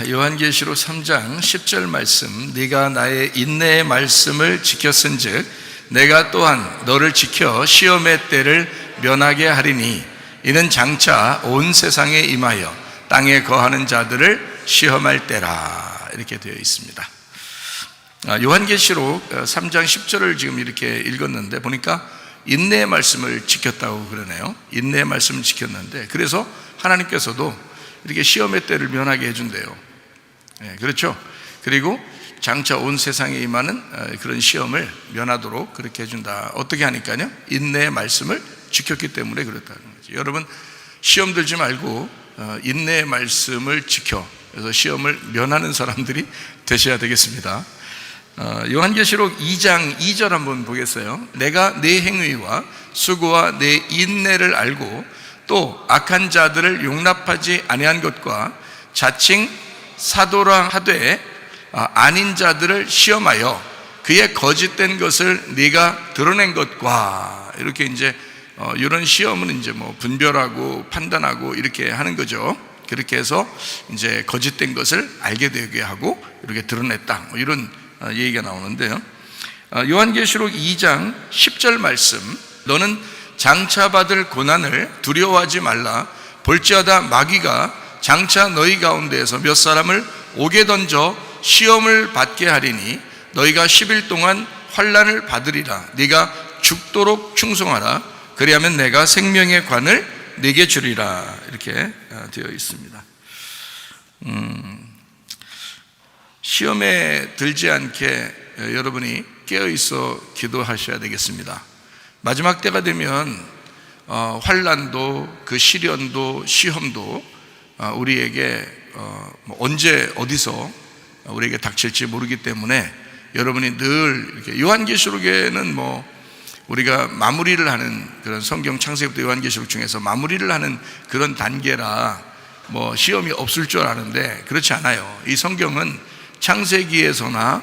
요한계시록 3장 10절 말씀, 네가 나의 인내의 말씀을 지켰은즉 내가 또한 너를 지켜 시험의 때를 면하게 하리니 이는 장차 온 세상에 임하여 땅에 거하는 자들을 시험할 때라. 이렇게 되어 있습니다. 요한계시록 3장 10절을 지금 이렇게 읽었는데 보니까 인내의 말씀을 지켰다고 그러네요. 인내의 말씀을 지켰는데, 그래서 하나님께서도 이렇게 시험의 때를 면하게 해준대요. 그렇죠? 그리고 장차 온 세상에 임하는 그런 시험을 면하도록 그렇게 해준다. 어떻게 하니까요? 인내의 말씀을 지켰기 때문에 그렇다는 거죠. 여러분, 시험 들지 말고 인내의 말씀을 지켜, 그래서 시험을 면하는 사람들이 되셔야 되겠습니다. 요한계시록 2장 2절 한번 보겠어요. 내가 네 행위와 수고와 네 인내를 알고 또 악한 자들을 용납하지 아니한 것과 자칭 사도라 하되 아닌 자들을 시험하여 그의 거짓된 것을 네가 드러낸 것과, 이렇게 이제 이런 시험은 이제 뭐 분별하고 판단하고 이렇게 하는 거죠. 그렇게 해서 이제 거짓된 것을 알게 되게 하고 이렇게 드러냈다, 뭐 이런 얘기가 나오는데요. 요한계시록 2장 10절 말씀, 너는 장차 받을 고난을 두려워하지 말라. 볼지어다 마귀가 장차 너희 가운데에서 몇 사람을 옥에 던져 시험을 받게 하리니 너희가 10일 동안 환난을 받으리라. 네가 죽도록 충성하라. 그리하면 내가 생명의 관을 네게 주리라. 이렇게 되어 있습니다. 시험에 들지 않게 여러분이 깨어있어 기도하셔야 되겠습니다. 마지막 때가 되면 환난도 그 시련도 시험도 우리에게 언제 어디서 우리에게 닥칠지 모르기 때문에 여러분이 늘 이렇게, 요한계시록에는 뭐 우리가 마무리를 하는 그런 성경 창세기부터 요한계시록 중에서 마무리를 하는 그런 단계라 뭐 시험이 없을 줄 아는데 그렇지 않아요. 이 성경은 창세기에서나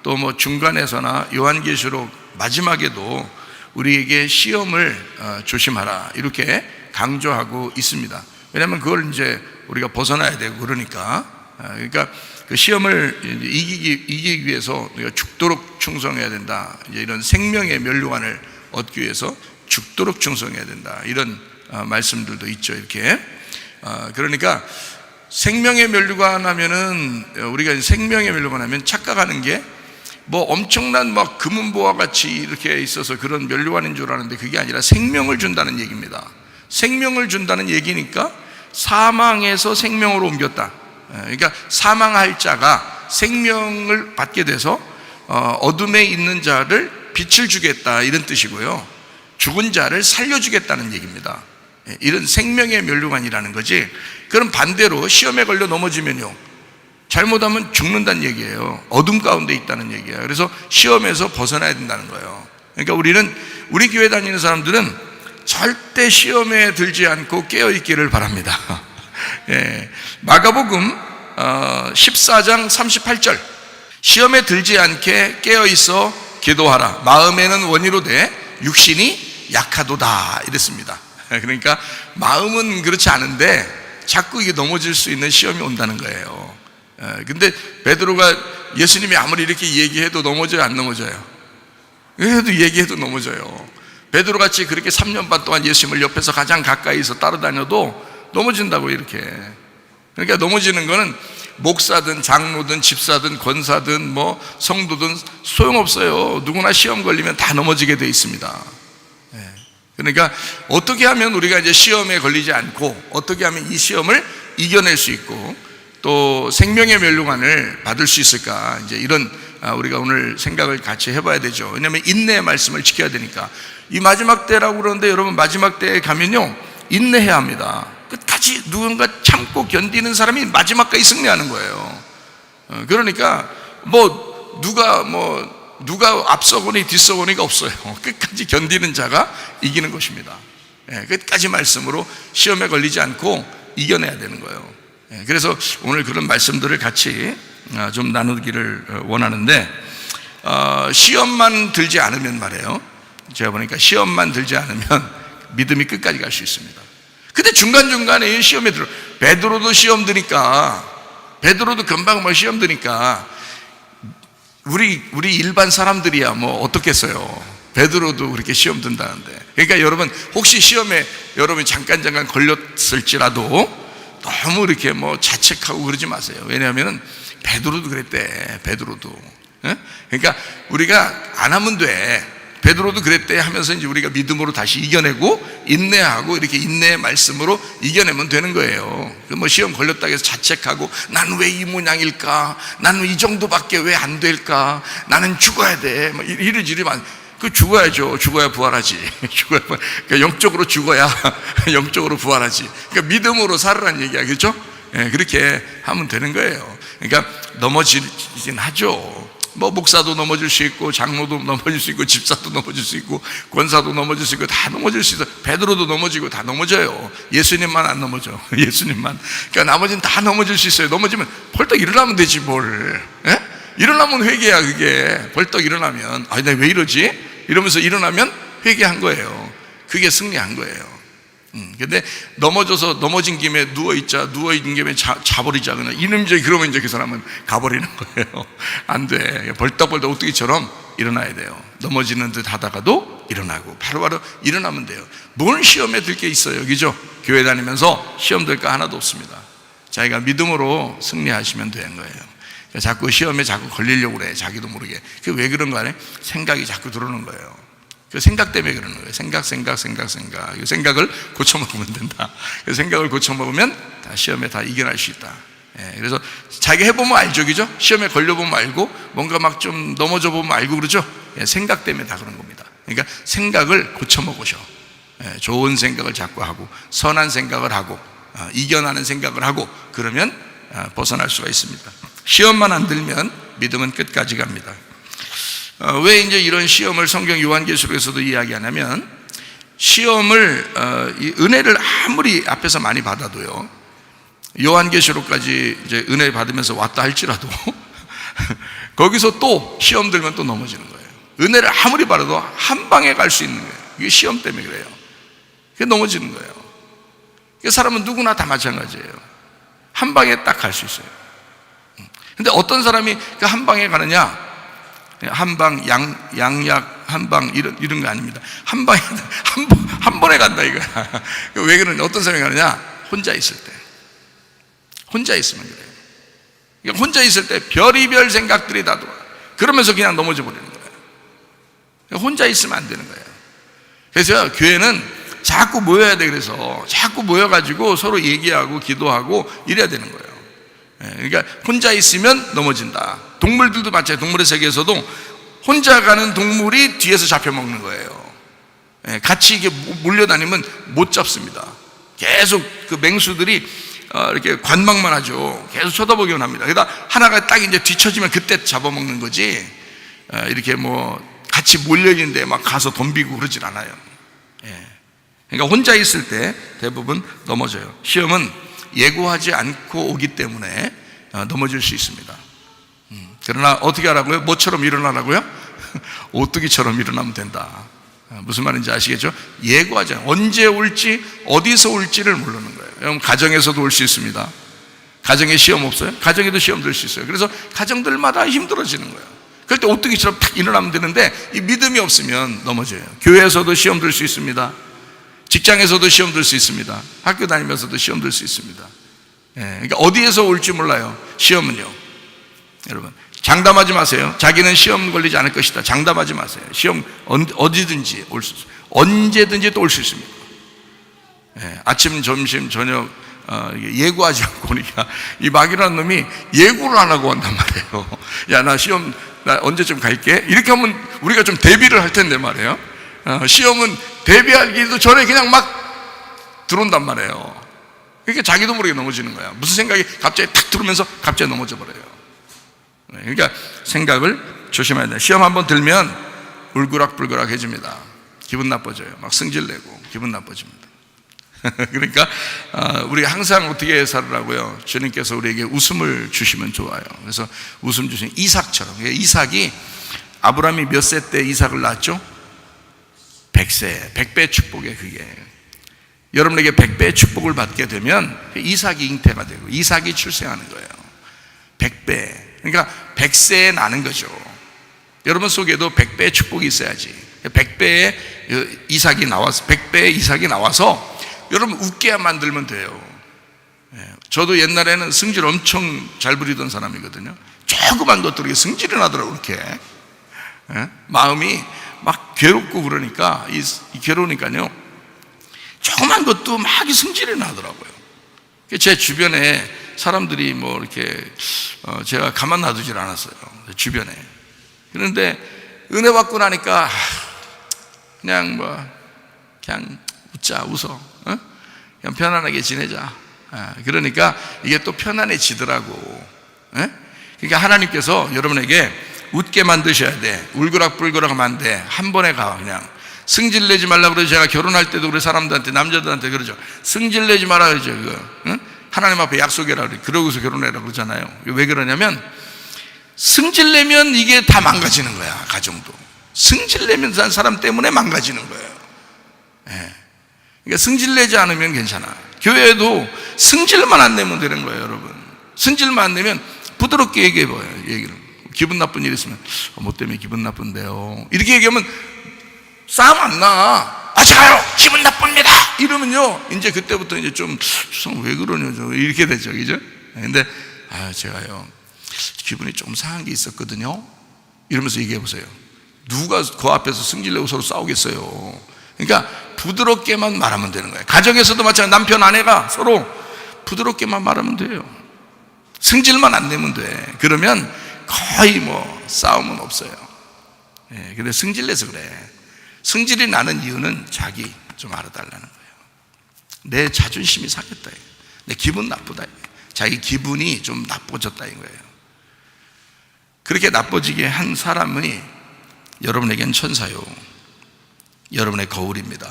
또 뭐 중간에서나 요한계시록 마지막에도 우리에게 시험을 조심하라 이렇게 강조하고 있습니다. 왜냐하면 그걸 이제 우리가 벗어나야 되고 그러니까 그 시험을 이기기 위해서 우리가 죽도록 충성해야 된다. 이제 이런 생명의 면류관을 얻기 위해서 죽도록 충성해야 된다. 이런 말씀들도 있죠. 이렇게 그러니까 생명의 면류관 하면은, 우리가 생명의 면류관 하면 착각하는 게 뭐 엄청난 막 금은보화 같이 이렇게 있어서 그런 면류관인 줄 아는데 그게 아니라 생명을 준다는 얘기입니다. 생명을 준다는 얘기니까 사망에서 생명으로 옮겼다. 그러니까 사망할 자가 생명을 받게 돼서 어둠에 있는 자를 빛을 주겠다, 이런 뜻이고요. 죽은 자를 살려주겠다는 얘기입니다. 이런 생명의 면류관이라는 거지. 그럼 반대로 시험에 걸려 넘어지면요, 잘못하면 죽는다는 얘기예요. 어둠 가운데 있다는 얘기예요. 그래서 시험에서 벗어나야 된다는 거예요. 그러니까 우리 교회 다니는 사람들은 절대 시험에 들지 않고 깨어있기를 바랍니다. 마가복음 14장 38절, 시험에 들지 않게 깨어있어 기도하라. 마음에는 원이로되 육신이 약하도다, 이랬습니다. 그러니까 마음은 그렇지 않은데 자꾸 이게 넘어질 수 있는 시험이 온다는 거예요. 근데 베드로가 예수님이 아무리 이렇게 얘기해도 넘어져요, 안 넘어져요? 그래도 얘기해도 넘어져요. 베드로같이 그렇게 3년 반 동안 예수님을 옆에서 가장 가까이서 따라다녀도 넘어진다고, 이렇게. 그러니까 넘어지는 거는 목사든 장로든 집사든 권사든 뭐 성도든 소용없어요. 누구나 시험 걸리면 다 넘어지게 돼 있습니다. 그러니까 어떻게 하면 우리가 이제 시험에 걸리지 않고 어떻게 하면 이 시험을 이겨낼 수 있고 또 생명의 면류관을 받을 수 있을까, 이제 이런 우리가 오늘 생각을 같이 해봐야 되죠. 왜냐하면 인내의 말씀을 지켜야 되니까. 이 마지막 때라고 그러는데 여러분, 마지막 때에 가면요 인내해야 합니다. 끝까지 누군가 참고 견디는 사람이 마지막까지 승리하는 거예요. 그러니까 누가 앞서거니 뒤서거니가 없어요. 끝까지 견디는 자가 이기는 것입니다. 끝까지 말씀으로 시험에 걸리지 않고 이겨내야 되는 거예요. 그래서 오늘 그런 말씀들을 같이 좀 나누기를 원하는데, 시험만 들지 않으면 말이에요, 제가 보니까 시험만 들지 않으면 믿음이 끝까지 갈 수 있습니다. 근데 중간중간에 시험에 들어, 베드로도 시험 드니까 베드로도 금방 뭐 시험 드니까 우리 일반 사람들이야 뭐 어떻겠어요. 베드로도 그렇게 시험 든다는데. 그러니까 여러분 혹시 시험에 여러분이 잠깐 걸렸을지라도 너무 이렇게 뭐 자책하고 그러지 마세요. 왜냐하면 베드로도 그랬대. 베드로도. 그러니까 우리가 안 하면 돼. 베드로도 그랬대 하면서 이제 우리가 믿음으로 다시 이겨내고 인내하고 이렇게 인내의 말씀으로 이겨내면 되는 거예요. 뭐 시험 걸렸다고 해서 자책하고 나는 왜 이 모양일까? 나는 이 정도밖에 왜 안 될까? 나는 죽어야 돼. 뭐 이러지만 그 죽어야죠. 죽어야 부활하지. 죽어야 그러니까 영적으로 죽어야 영적으로 부활하지. 그러니까 믿음으로 살으라는 얘기야, 그렇죠? 예, 그렇게 하면 되는 거예요. 그러니까 넘어지긴 하죠. 뭐 목사도 넘어질 수 있고 장로도 넘어질 수 있고 집사도 넘어질 수 있고 권사도 넘어질 수 있고 다 넘어질 수 있어. 베드로도 넘어지고 다 넘어져요. 예수님만 안 넘어져. 예수님만. 그러니까 나머지는 다 넘어질 수 있어요. 넘어지면 벌떡 일어나면 되지 뭘. 예? 일어나면 회개야. 그게 벌떡 일어나면 아, 내가 왜 이러지? 이러면서 일어나면 회개한 거예요. 그게 승리한 거예요. 근데 넘어진 김에 누워있는 김에 자버리자. 그냥 이놈저이 그러면 이제 그 사람은 가버리는 거예요. 안 돼. 벌떡벌떡 오뚜기처럼 일어나야 돼요. 넘어지는 듯 하다가도 일어나고 바로바로 일어나면 돼요. 뭔 시험에 들 게 있어요, 그죠? 교회 다니면서 시험 들 거 하나도 없습니다. 자기가 믿음으로 승리하시면 되는 거예요. 자꾸 시험에 자꾸 걸리려고 그래. 자기도 모르게. 그 왜 그런 거 아니에요? 생각이 자꾸 들어오는 거예요. 그 생각 때문에 그러는 거예요. 생각. 이 생각을 고쳐먹으면 된다. 그 생각을 고쳐먹으면 다 시험에 다 이겨낼 수 있다. 예, 그래서 자기 해보면 알죠, 그죠? 시험에 걸려보면 알고 뭔가 막 좀 넘어져 보면 알고 그러죠. 예, 생각 때문에 다 그런 겁니다. 그러니까 생각을 고쳐먹으셔. 예, 좋은 생각을 자꾸 하고 선한 생각을 하고 이겨나는 생각을 하고 그러면 벗어날 수가 있습니다. 시험만 안 들면 믿음은 끝까지 갑니다. 왜 이제 이런 시험을 성경 요한계시록에서도 이야기하냐면 시험을 은혜를 아무리 앞에서 많이 받아도요 요한계시록까지 이제 은혜 받으면서 왔다 할지라도 거기서 또 시험 들면 또 넘어지는 거예요. 은혜를 아무리 받아도 한 방에 갈 수 있는 거예요. 이게 시험 때문에 그래요. 그게 넘어지는 거예요. 사람은 누구나 다 마찬가지예요. 한 방에 딱 갈 수 있어요. 근데 어떤 사람이 그 한 방에 가느냐? 한방 양약 한방 이런 거 아닙니다. 한 방에 한 번에 간다 이거야. 왜 그러냐? 어떤 사람이 가느냐? 혼자 있을 때. 혼자 있으면 그래요. 그러니까 혼자 있을 때 별의별 생각들이 다 들어와. 그러면서 그냥 넘어져 버리는 거예요. 그러니까 혼자 있으면 안 되는 거예요. 그래서 교회는 자꾸 모여야 돼. 그래서 자꾸 모여가지고 서로 얘기하고 기도하고 이래야 되는 거예요. 그러니까 혼자 있으면 넘어진다. 동물들도 마찬가지예요. 동물의 세계에서도 혼자 가는 동물이 뒤에서 잡혀먹는 거예요. 같이 이게 몰려다니면 못 잡습니다. 계속 그 맹수들이 이렇게 관망만 하죠. 계속 쳐다보기만 합니다. 그러다 하나가 딱 이제 뒤처지면 그때 잡아먹는 거지. 이렇게 뭐 같이 몰려있는데 막 가서 덤비고 그러질 않아요. 그러니까 혼자 있을 때 대부분 넘어져요. 시험은 예고하지 않고 오기 때문에 넘어질 수 있습니다. 그러나 어떻게 하라고요? 뭐처럼 일어나라고요? 오뚜기처럼 일어나면 된다. 무슨 말인지 아시겠죠? 예고하지 않아요. 언제 올지 어디서 올지를 모르는 거예요. 여러분 가정에서도 올 수 있습니다. 가정에 시험 없어요? 가정에도 시험 들 수 있어요. 그래서 가정들마다 힘들어지는 거예요. 그럴 때 오뚜기처럼 탁 일어나면 되는데 이 믿음이 없으면 넘어져요. 교회에서도 시험 들 수 있습니다. 직장에서도 시험 들 수 있습니다. 학교 다니면서도 시험 들 수 있습니다. 그러니까 어디에서 올지 몰라요. 시험은요. 여러분 장담하지 마세요. 자기는 시험 걸리지 않을 것이다. 장담하지 마세요. 시험 어디든지 올 수 있어요. 언제든지 또 올 수 있습니다. 아침, 점심, 저녁 예고하지 않고 오니까 이 마귀라는 놈이 예고를 안 하고 온단 말이에요. 야, 나 시험 나 언제쯤 갈게. 이렇게 하면 우리가 좀 대비를 할 텐데 말이에요. 시험은 대비하기도 전에 그냥 막 들어온단 말이에요. 그러니까 자기도 모르게 넘어지는 거야. 무슨 생각이 갑자기 탁 들어오면서 갑자기 넘어져 버려요. 그러니까 생각을 조심해야 돼요. 시험 한번 들면 울그락불그락해집니다. 기분 나빠져요. 막 승질내고 기분 나빠집니다. 그러니까 우리가 항상 어떻게 살으라고요? 주님께서 우리에게 웃음을 주시면 좋아요. 그래서 웃음 주신 이삭처럼. 이삭이 아브라함이 몇 세 때 이삭을 낳았죠? 100세, 100배 축복이에요. 그게 여러분에게 100배의 축복을 받게 되면 이삭이 잉태가 되고 이삭이 출생하는 거예요. 100배, 그러니까 100세에 나는 거죠. 여러분 속에도 100배의 축복이 있어야지. 100배의 이삭이 나와서, 100배의 이삭이 나와서 여러분 웃게 만들면 돼요. 저도 옛날에는 승질 엄청 잘 부리던 사람이거든요. 조그만 것도 승질이 나더라고요. 이렇게 마음이 막 괴롭고 그러니까 괴로우니까요, 조그만 것도 막 승질이 나더라고요. 제 주변에 사람들이 뭐 이렇게 제가 가만 놔두질 않았어요, 주변에. 그런데 은혜 받고 나니까 그냥 그냥 웃어, 그냥 편안하게 지내자. 그러니까 이게 또 편안해지더라고. 그러니까 하나님께서 여러분에게 웃게 만드셔야 돼. 울그락불그락 하면 안 돼. 한 번에 가. 그냥 승질내지 말라고 그러죠. 제가 결혼할 때도 우리 사람들한테, 남자들한테 그러죠. 승질내지 마라 그러죠. 하나님 앞에 약속해라 그래. 그러고서 결혼해라 그러잖아요. 왜 그러냐면 승질내면 이게 다 망가지는 거야. 가정도 승질내면 사람 때문에 망가지는 거예요. 그러니까 승질내지 않으면 괜찮아. 교회에도 승질만 안 내면 되는 거예요, 여러분. 승질만 안 내면 부드럽게 얘기해봐요. 얘기를. 기분 나쁜 일 있으면 뭐 때문에 기분 나쁜데요, 이렇게 얘기하면 싸움 안 나. 제가요 기분 나쁩니다 이러면요, 이제 그때부터 이제 좀 왜 그러냐 이렇게 되죠, 그죠? 근데 제가요 기분이 좀 상한 게 있었거든요 이러면서 얘기해 보세요. 누가 그 앞에서 승질내고 서로 싸우겠어요. 그러니까 부드럽게만 말하면 되는 거예요. 가정에서도 마찬가지. 남편 아내가 서로 부드럽게만 말하면 돼요. 승질만 안 내면 돼. 그러면 거의 싸움은 없어요. 근데 승질내서 그래. 승질이 나는 이유는 자기 좀 알아달라는 거예요. 내 자존심이 상했다, 내 기분 나쁘다, 자기 기분이 좀 나빠졌다 이거예요. 그렇게 나빠지게 한 사람이 여러분에겐 천사요, 여러분의 거울입니다.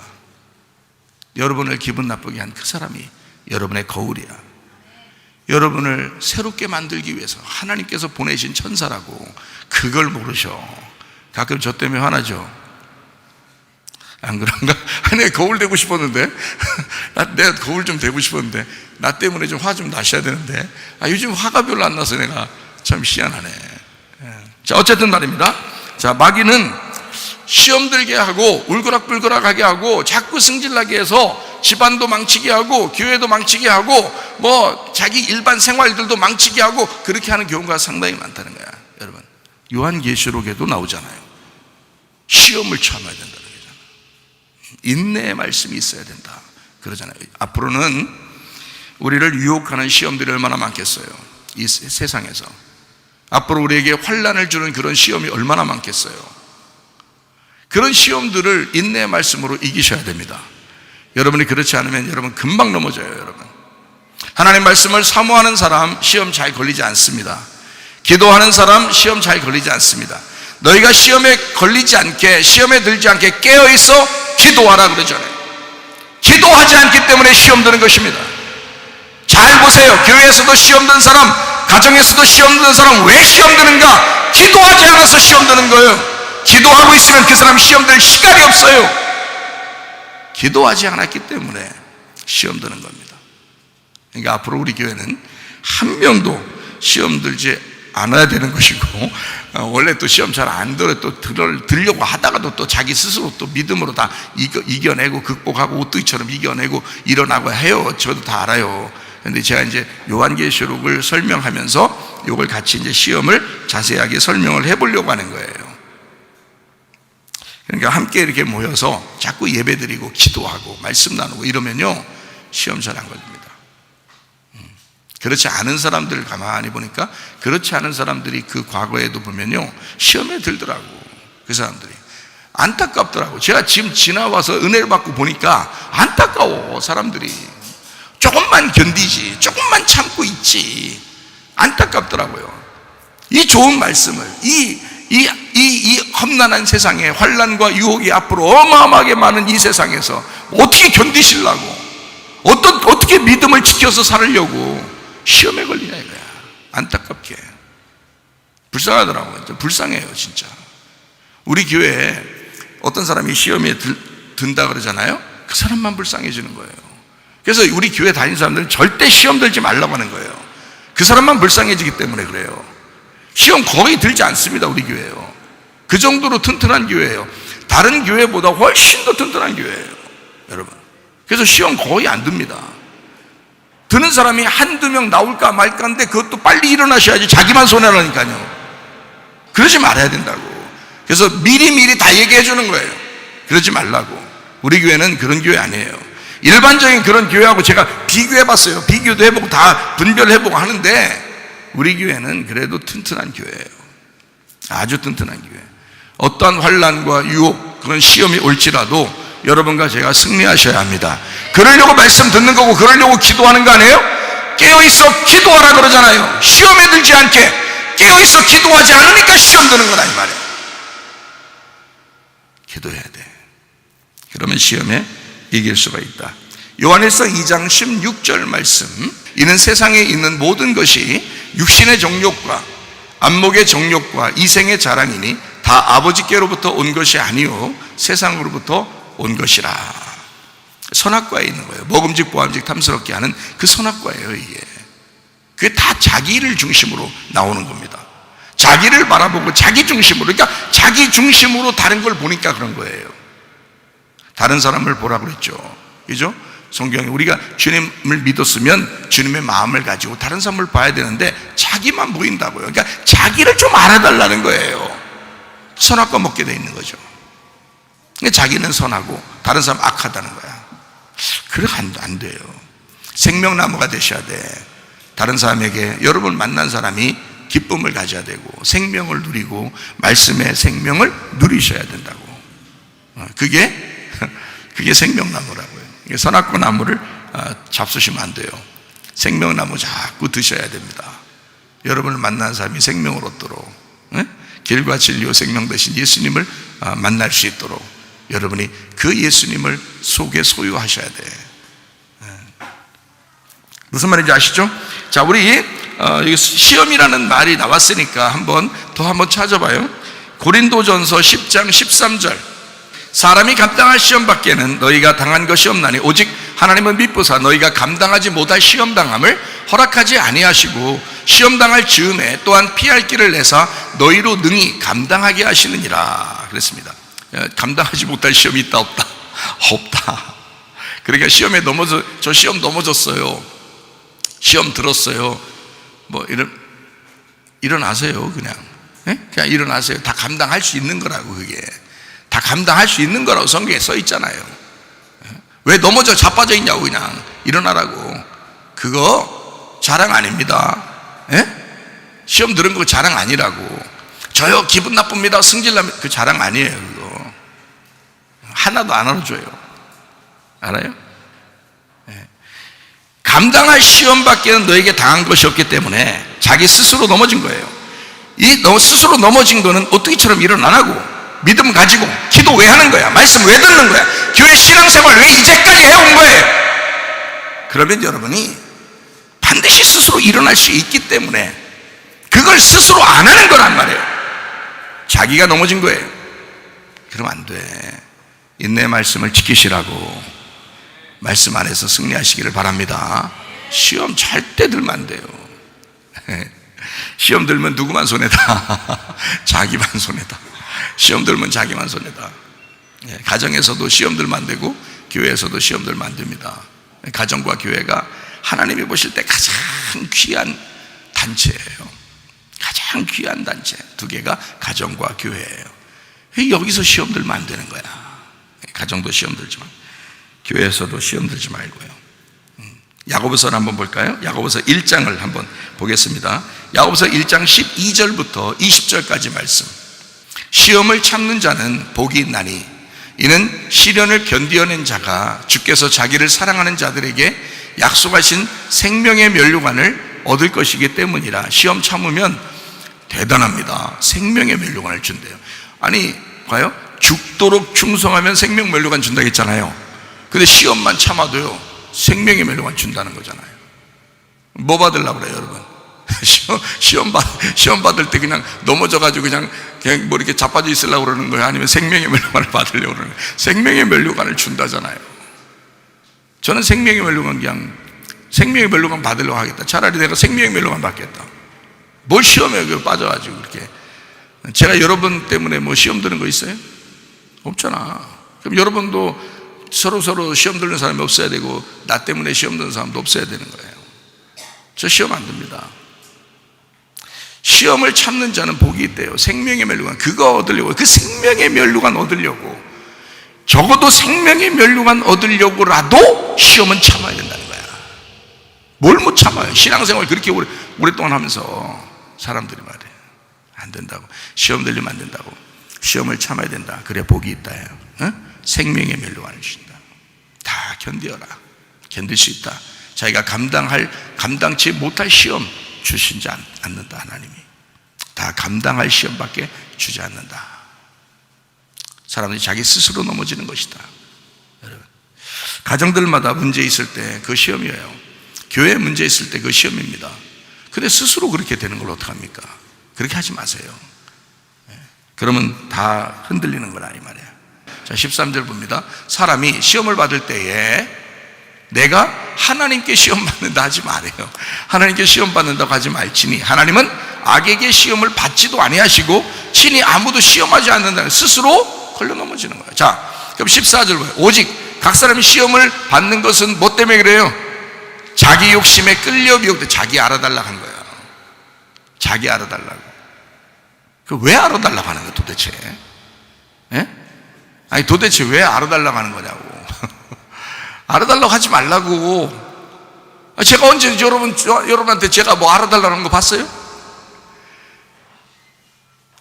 여러분을 기분 나쁘게 한 그 사람이 여러분의 거울이야. 여러분을 새롭게 만들기 위해서 하나님께서 보내신 천사라고. 그걸 모르셔. 가끔 저 때문에 화나죠. 안 그런가? 내가 거울 되고 싶었는데 내가 거울 좀 되고 싶었는데 나 때문에 좀 화 좀 나셔야 되는데 요즘 화가 별로 안 나서 내가 참 희한하네. 자, 어쨌든 말입니다. 자, 마귀는 시험 들게 하고 울그락불그락하게 하고 자꾸 승질나게 해서 집안도 망치게 하고 교회도 망치게 하고 자기 일반 생활들도 망치게 하고 그렇게 하는 경우가 상당히 많다는 거야. 여러분, 요한계시록에도 나오잖아요. 시험을 참아야 된다 그러잖아요. 인내의 말씀이 있어야 된다 그러잖아요. 앞으로는 우리를 유혹하는 시험들이 얼마나 많겠어요. 이 세상에서 앞으로 우리에게 환난을 주는 그런 시험이 얼마나 많겠어요. 그런 시험들을 인내의 말씀으로 이기셔야 됩니다. 여러분이 그렇지 않으면 여러분 금방 넘어져요. 여러분, 하나님 말씀을 사모하는 사람 시험 잘 걸리지 않습니다. 기도하는 사람 시험 잘 걸리지 않습니다. 너희가 시험에 걸리지 않게, 시험에 들지 않게 깨어있어 기도하라 그러잖아요. 기도하지 않기 때문에 시험 드는 것입니다. 잘 보세요. 교회에서도 시험 드는 사람, 가정에서도 시험 드는 사람 왜 시험 드는가? 기도하지 않아서 시험 드는 거예요. 기도하고 있으면 그 사람 시험 들 시간이 없어요. 기도하지 않았기 때문에 시험 드는 겁니다. 그러니까 앞으로 우리 교회는 한 명도 시험 들지 않아야 되는 것이고, 원래 또 시험 잘 안 들어 또 들려고 하다가도 또 자기 스스로 또 믿음으로 다 이겨내고 극복하고 오뚜기처럼 이겨내고 일어나고 해요. 저도 다 알아요. 근데 제가 이제 요한계시록을 설명하면서 이걸 같이 이제 시험을 자세하게 설명을 해보려고 하는 거예요. 그러니까 함께 이렇게 모여서 자꾸 예배드리고 기도하고 말씀 나누고 이러면요 시험 잘 안 걸립니다. 그렇지 않은 사람들을 가만히 보니까 그렇지 않은 사람들이 그 과거에도 보면요 시험에 들더라고. 그 사람들이 안타깝더라고. 제가 지금 지나와서 은혜를 받고 보니까 안타까워. 사람들이 조금만 견디지, 조금만 참고 있지. 안타깝더라고요. 이 좋은 말씀을 이 험난한 세상에 환난과 유혹이 앞으로 어마어마하게 많은 이 세상에서 어떻게 견디시려고, 어떻게 믿음을 지켜서 살으려고 시험에 걸리냐 이거야. 안타깝게. 불쌍하더라고요. 불쌍해요 진짜. 우리 교회에 어떤 사람이 시험에 든다 그러잖아요. 그 사람만 불쌍해지는 거예요. 그래서 우리 교회 다니는 사람들은 절대 시험 들지 말라고 하는 거예요. 그 사람만 불쌍해지기 때문에 그래요. 시험 거의 들지 않습니다. 우리 교회요. 그 정도로 튼튼한 교회예요. 다른 교회보다 훨씬 더 튼튼한 교회예요, 여러분. 그래서 시험 거의 안 듭니다. 드는 사람이 한두 명 나올까 말까인데 그것도 빨리 일어나셔야지 자기만 손해라니까요. 그러지 말아야 된다고. 그래서 미리미리 다 얘기해 주는 거예요. 그러지 말라고. 우리 교회는 그런 교회 아니에요. 일반적인 그런 교회하고 제가 비교해 봤어요. 비교도 해보고 다 분별해보고 하는데 우리 교회는 그래도 튼튼한 교회예요. 아주 튼튼한 교회. 어떠한 환난과 유혹, 그런 시험이 올지라도 여러분과 제가 승리하셔야 합니다. 그러려고 말씀 듣는 거고 그러려고 기도하는 거 아니에요? 깨어있어 기도하라 그러잖아요. 시험에 들지 않게 깨어있어 기도하지 않으니까 시험 드는 거다 이 말이에요. 기도해야 돼. 그러면 시험에 이길 수가 있다. 요한일서 2장 16절 말씀, 이는 세상에 있는 모든 것이 육신의 정욕과 안목의 정욕과 이생의 자랑이니 다 아버지께로부터 온 것이 아니요 세상으로부터 온 것이라. 선악과에 있는 거예요. 먹음직 보암직 탐스럽게 하는 그 선악과예요. 이게 그게 다 자기를 중심으로 나오는 겁니다. 자기를 바라보고 자기 중심으로, 그러니까 자기 중심으로 다른 걸 보니까 그런 거예요. 다른 사람을 보라고 그랬죠. 그죠? 성경에 우리가 주님을 믿었으면 주님의 마음을 가지고 다른 사람을 봐야 되는데 자기만 보인다고요. 그러니까 자기를 좀 알아달라는 거예요. 선악과 먹게 돼 있는 거죠. 그러니까 자기는 선하고 다른 사람 악하다는 거야. 그래 안 돼요. 생명나무가 되셔야 돼. 다른 사람에게, 여러분 만난 사람이 기쁨을 가져야 되고 생명을 누리고 말씀의 생명을 누리셔야 된다고. 그게 생명나무라고요. 선악과 나무를 잡수시면 안 돼요. 생명나무 자꾸 드셔야 됩니다. 여러분을 만난 사람이 생명을 얻도록, 길과 진리와 생명 되신 예수님을 만날 수 있도록 여러분이 그 예수님을 속에 소유하셔야 돼. 무슨 말인지 아시죠? 자, 우리 여기 시험이라는 말이 나왔으니까 한번 찾아봐요. 고린도전서 10장 13절, 사람이 감당할 시험 밖에는 너희가 당한 것이 없나니 오직 하나님은 미쁘사 너희가 감당하지 못할 시험 당함을 허락하지 아니하시고 시험 당할 즈음에 또한 피할 길을 내사 너희로 능히 감당하게 하시느니라 그랬습니다. 감당하지 못할 시험이 있다 없다? 없다. 그러니까 시험에 저 시험 넘어졌어요, 시험 들었어요, 뭐 일어나세요. 그냥 일어나세요. 다 감당할 수 있는 거라고. 그게 다 감당할 수 있는 거라고 성경에 써 있잖아요. 왜 넘어져 자빠져 있냐고. 그냥 일어나라고. 그거 자랑 아닙니다. 시험 들은 거 자랑 아니라고. 저요 기분 나쁩니다, 승질나면, 그 자랑 아니에요. 그거 하나도 안 알아줘요. 알아요? 감당할 시험 밖에는 너에게 당한 것이 없기 때문에 자기 스스로 넘어진 거예요. 스스로 넘어진 거는 어떻게처럼 일어나라고. 믿음 가지고 기도 왜 하는 거야? 말씀 왜 듣는 거야? 교회 신앙생활 왜 이제까지 해온 거예요? 그러면 여러분이 반드시 스스로 일어날 수 있기 때문에 그걸 스스로 안 하는 거란 말이에요. 자기가 넘어진 거예요. 그러면 안 돼. 인내의 말씀을 지키시라고 말씀 안에서 승리하시기를 바랍니다. 시험 절대 들면 안 돼요. 시험 들면 누구만 손해다? 자기만 손해다. 시험 들면 자기만 손해다. 가정에서도 시험 들면 안 되고 교회에서도 시험 들면 안 됩니다. 가정과 교회가 하나님이 보실 때 가장 귀한 단체예요. 가장 귀한 단체 두 개가 가정과 교회예요. 여기서 시험 들면 안 되는 거야. 가정도 시험 들지만 교회에서도 시험 들지 말고요. 야고보서를 한번 볼까요? 야고보서 1장을 한번 보겠습니다. 야고보서 1장 12절부터 20절까지 말씀. 시험을 참는 자는 복이 있나니 이는 시련을 견디어낸 자가 주께서 자기를 사랑하는 자들에게 약속하신 생명의 면류관을 얻을 것이기 때문이라. 시험 참으면 대단합니다. 생명의 면류관을 준대요. 아니 봐요, 죽도록 충성하면 생명 면류관 준다고 했잖아요. 근데 시험만 참아도요 생명의 면류관 준다는 거잖아요. 뭐 받으려고 그래요 여러분? 시험 받을 때 그냥 넘어져가지고 그냥 뭐 이렇게 자빠져 있으려고 그러는 거예요? 아니면 생명의 면류관을 받으려고 그러는 거예요? 생명의 면류관을 준다잖아요. 저는 생명의 면류관 그냥 생명의 멸류관 받으려고 하겠다. 차라리 내가 생명의 멸류관 받겠다. 뭘 시험에 빠져가지고 그렇게. 제가 여러분 때문에 뭐 시험 드는 거 있어요? 없잖아. 그럼 여러분도 서로 시험 드는 사람이 없어야 되고, 나 때문에 시험 드는 사람도 없어야 되는 거예요. 저 시험 안 듭니다. 시험을 참는 자는 복이 있대요. 생명의 멸류관, 그거 얻으려고, 그 생명의 멸류관 얻으려고, 적어도 생명의 멸류관 얻으려고라도 시험은 참아야 된다는 거야. 뭘 못 참아요? 신앙생활 그렇게 오랫동안 하면서 사람들이 말해. 안 된다고. 시험 들리면 안 된다고. 시험을 참아야 된다. 그래 복이 있다요. 생명의 멸류관을 주신다. 다 견뎌라. 견딜 수 있다. 자기가 감당치 못할 시험 주시지 않는다. 하나님이 다 감당할 시험밖에 주지 않는다. 사람들이 자기 스스로 넘어지는 것이다. 여러분, 가정들마다 문제 있을 때 그 시험이에요. 교회에 문제 있을 때 그 시험입니다. 근데 스스로 그렇게 되는 걸 어떡합니까? 그렇게 하지 마세요. 그러면 다 흔들리는 거라 이 말이에요. 자, 13절 봅니다. 사람이 시험을 받을 때에 내가 하나님께 시험 받는다 하지 말아요. 하나님께 시험 받는다고 하지 말지니 하나님은 악에게 시험을 받지도 아니하시고 친히 아무도 시험하지 않는다는, 스스로 걸려 넘어지는 거예요. 자, 그럼 14절 보세요. 오직 각 사람이 시험을 받는 것은 뭐 때문에 그래요? 자기 욕심에 끌려 미혹돼. 자기 알아달라고 한 거예요. 자기 알아달라고. 그 왜 알아달라고 하는 거야 도대체? 예? 아니 도대체 왜 알아달라고 하는 거냐고. 알아달라고 하지 말라고. 제가 언제 여러분한테 제가 뭐 알아달라는 거 봤어요?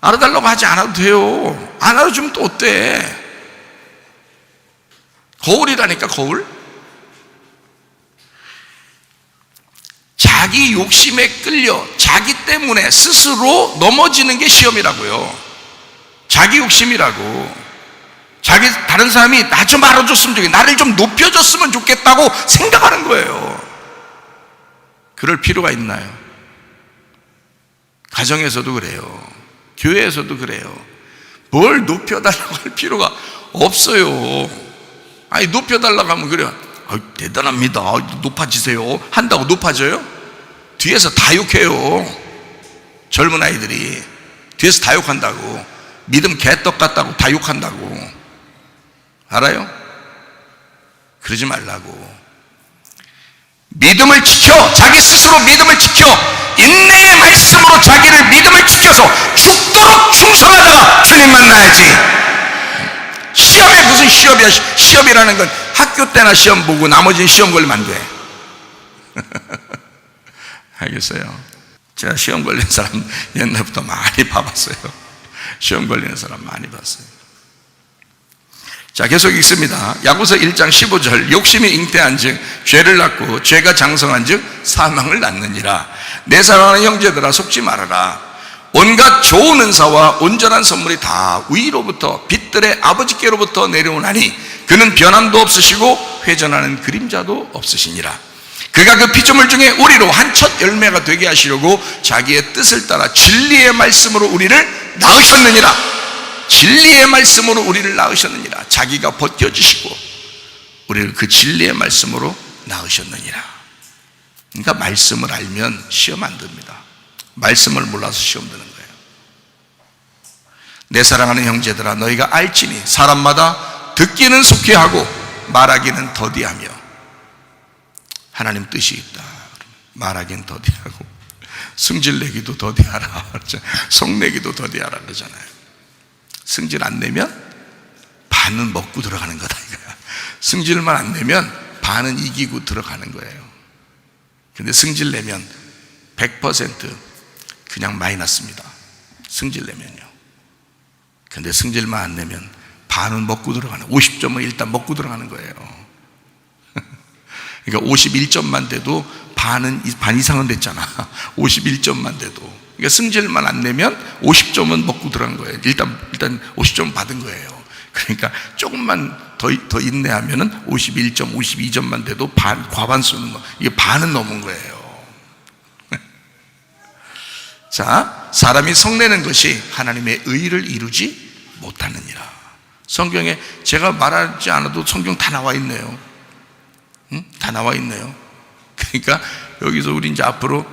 알아달라고 하지 않아도 돼요. 안 알아주면 또 어때? 거울이라니까, 거울. 자기 욕심에 끌려 자기 때문에 스스로 넘어지는 게 시험이라고요. 자기 욕심이라고. 다른 사람이 나 좀 알아줬으면 좋겠다, 나를 좀 높여줬으면 좋겠다고 생각하는 거예요. 그럴 필요가 있나요? 가정에서도 그래요. 교회에서도 그래요. 뭘 높여달라고 할 필요가 없어요. 아니 높여달라고 하면 그래요. 대단합니다, 높아지세요 한다고 높아져요? 뒤에서 다 욕해요. 젊은 아이들이 뒤에서 다 욕한다고. 믿음 개떡 같다고 다 욕한다고. 알아요? 그러지 말라고. 믿음을 지켜, 자기 스스로 믿음을 지켜, 인내의 말씀으로 자기를 믿음을 지켜서 죽도록 충성하다가 주님 만나야지. 시험에 무슨 시험이야. 시험이라는 건 학교 때나 시험 보고 나머지는 시험 걸리면 안 돼. 알겠어요? 제가 시험 걸린 사람 옛날부터 많이 봐봤어요. 시험 걸리는 사람 많이 봤어요. 자, 계속 읽습니다. 야고보서 1장 15절. 욕심이 잉태한 즉 죄를 낳고 죄가 장성한 즉 사망을 낳느니라. 내 사랑하는 형제들아 속지 말아라. 온갖 좋은 은사와 온전한 선물이 다 위로부터 빛들의 아버지께로부터 내려오나니 그는 변함도 없으시고 회전하는 그림자도 없으시니라. 그가 그 피조물 중에 우리로 한 첫 열매가 되게 하시려고 자기의 뜻을 따라 진리의 말씀으로 우리를 낳으셨느니라. 진리의 말씀으로 우리를 낳으셨느니라. 자기가 벗겨지시고 우리를 그 진리의 말씀으로 낳으셨느니라. 그러니까 말씀을 알면 시험 안 듭니다. 말씀을 몰라서 시험 드는 거예요. 내 사랑하는 형제들아 너희가 알지니 사람마다 듣기는 속히 하고 말하기는 더디하며. 하나님 뜻이 있다. 말하기는 더디하고 승질내기도 더디하라. 성내기도 더디하라 그러잖아요. 승질 안 내면 반은 먹고 들어가는 거다 이거야. 승질만 안 내면 반은 이기고 들어가는 거예요. 근데 승질 내면 100% 그냥 마이너스입니다. 승질 내면요. 근데 승질만 안 내면 반은 먹고 들어가는, 50점은 일단 먹고 들어가는 거예요. 그러니까 51점만 돼도 반 이상은 됐잖아. 51점만 돼도. 그러니까 승질만 안 내면 50점은 먹고 들어간 거예요. 일단 50점 받은 거예요. 그러니까 조금만 더 인내하면은 51점, 52점만 돼도 과반수는 이게 반은 넘은 거예요. 자, 사람이 성내는 것이 하나님의 의를 이루지 못하느니라. 성경에 제가 말하지 않아도 성경 다 나와 있네요. 다 나와 있네요. 그러니까 여기서 우리 이제 앞으로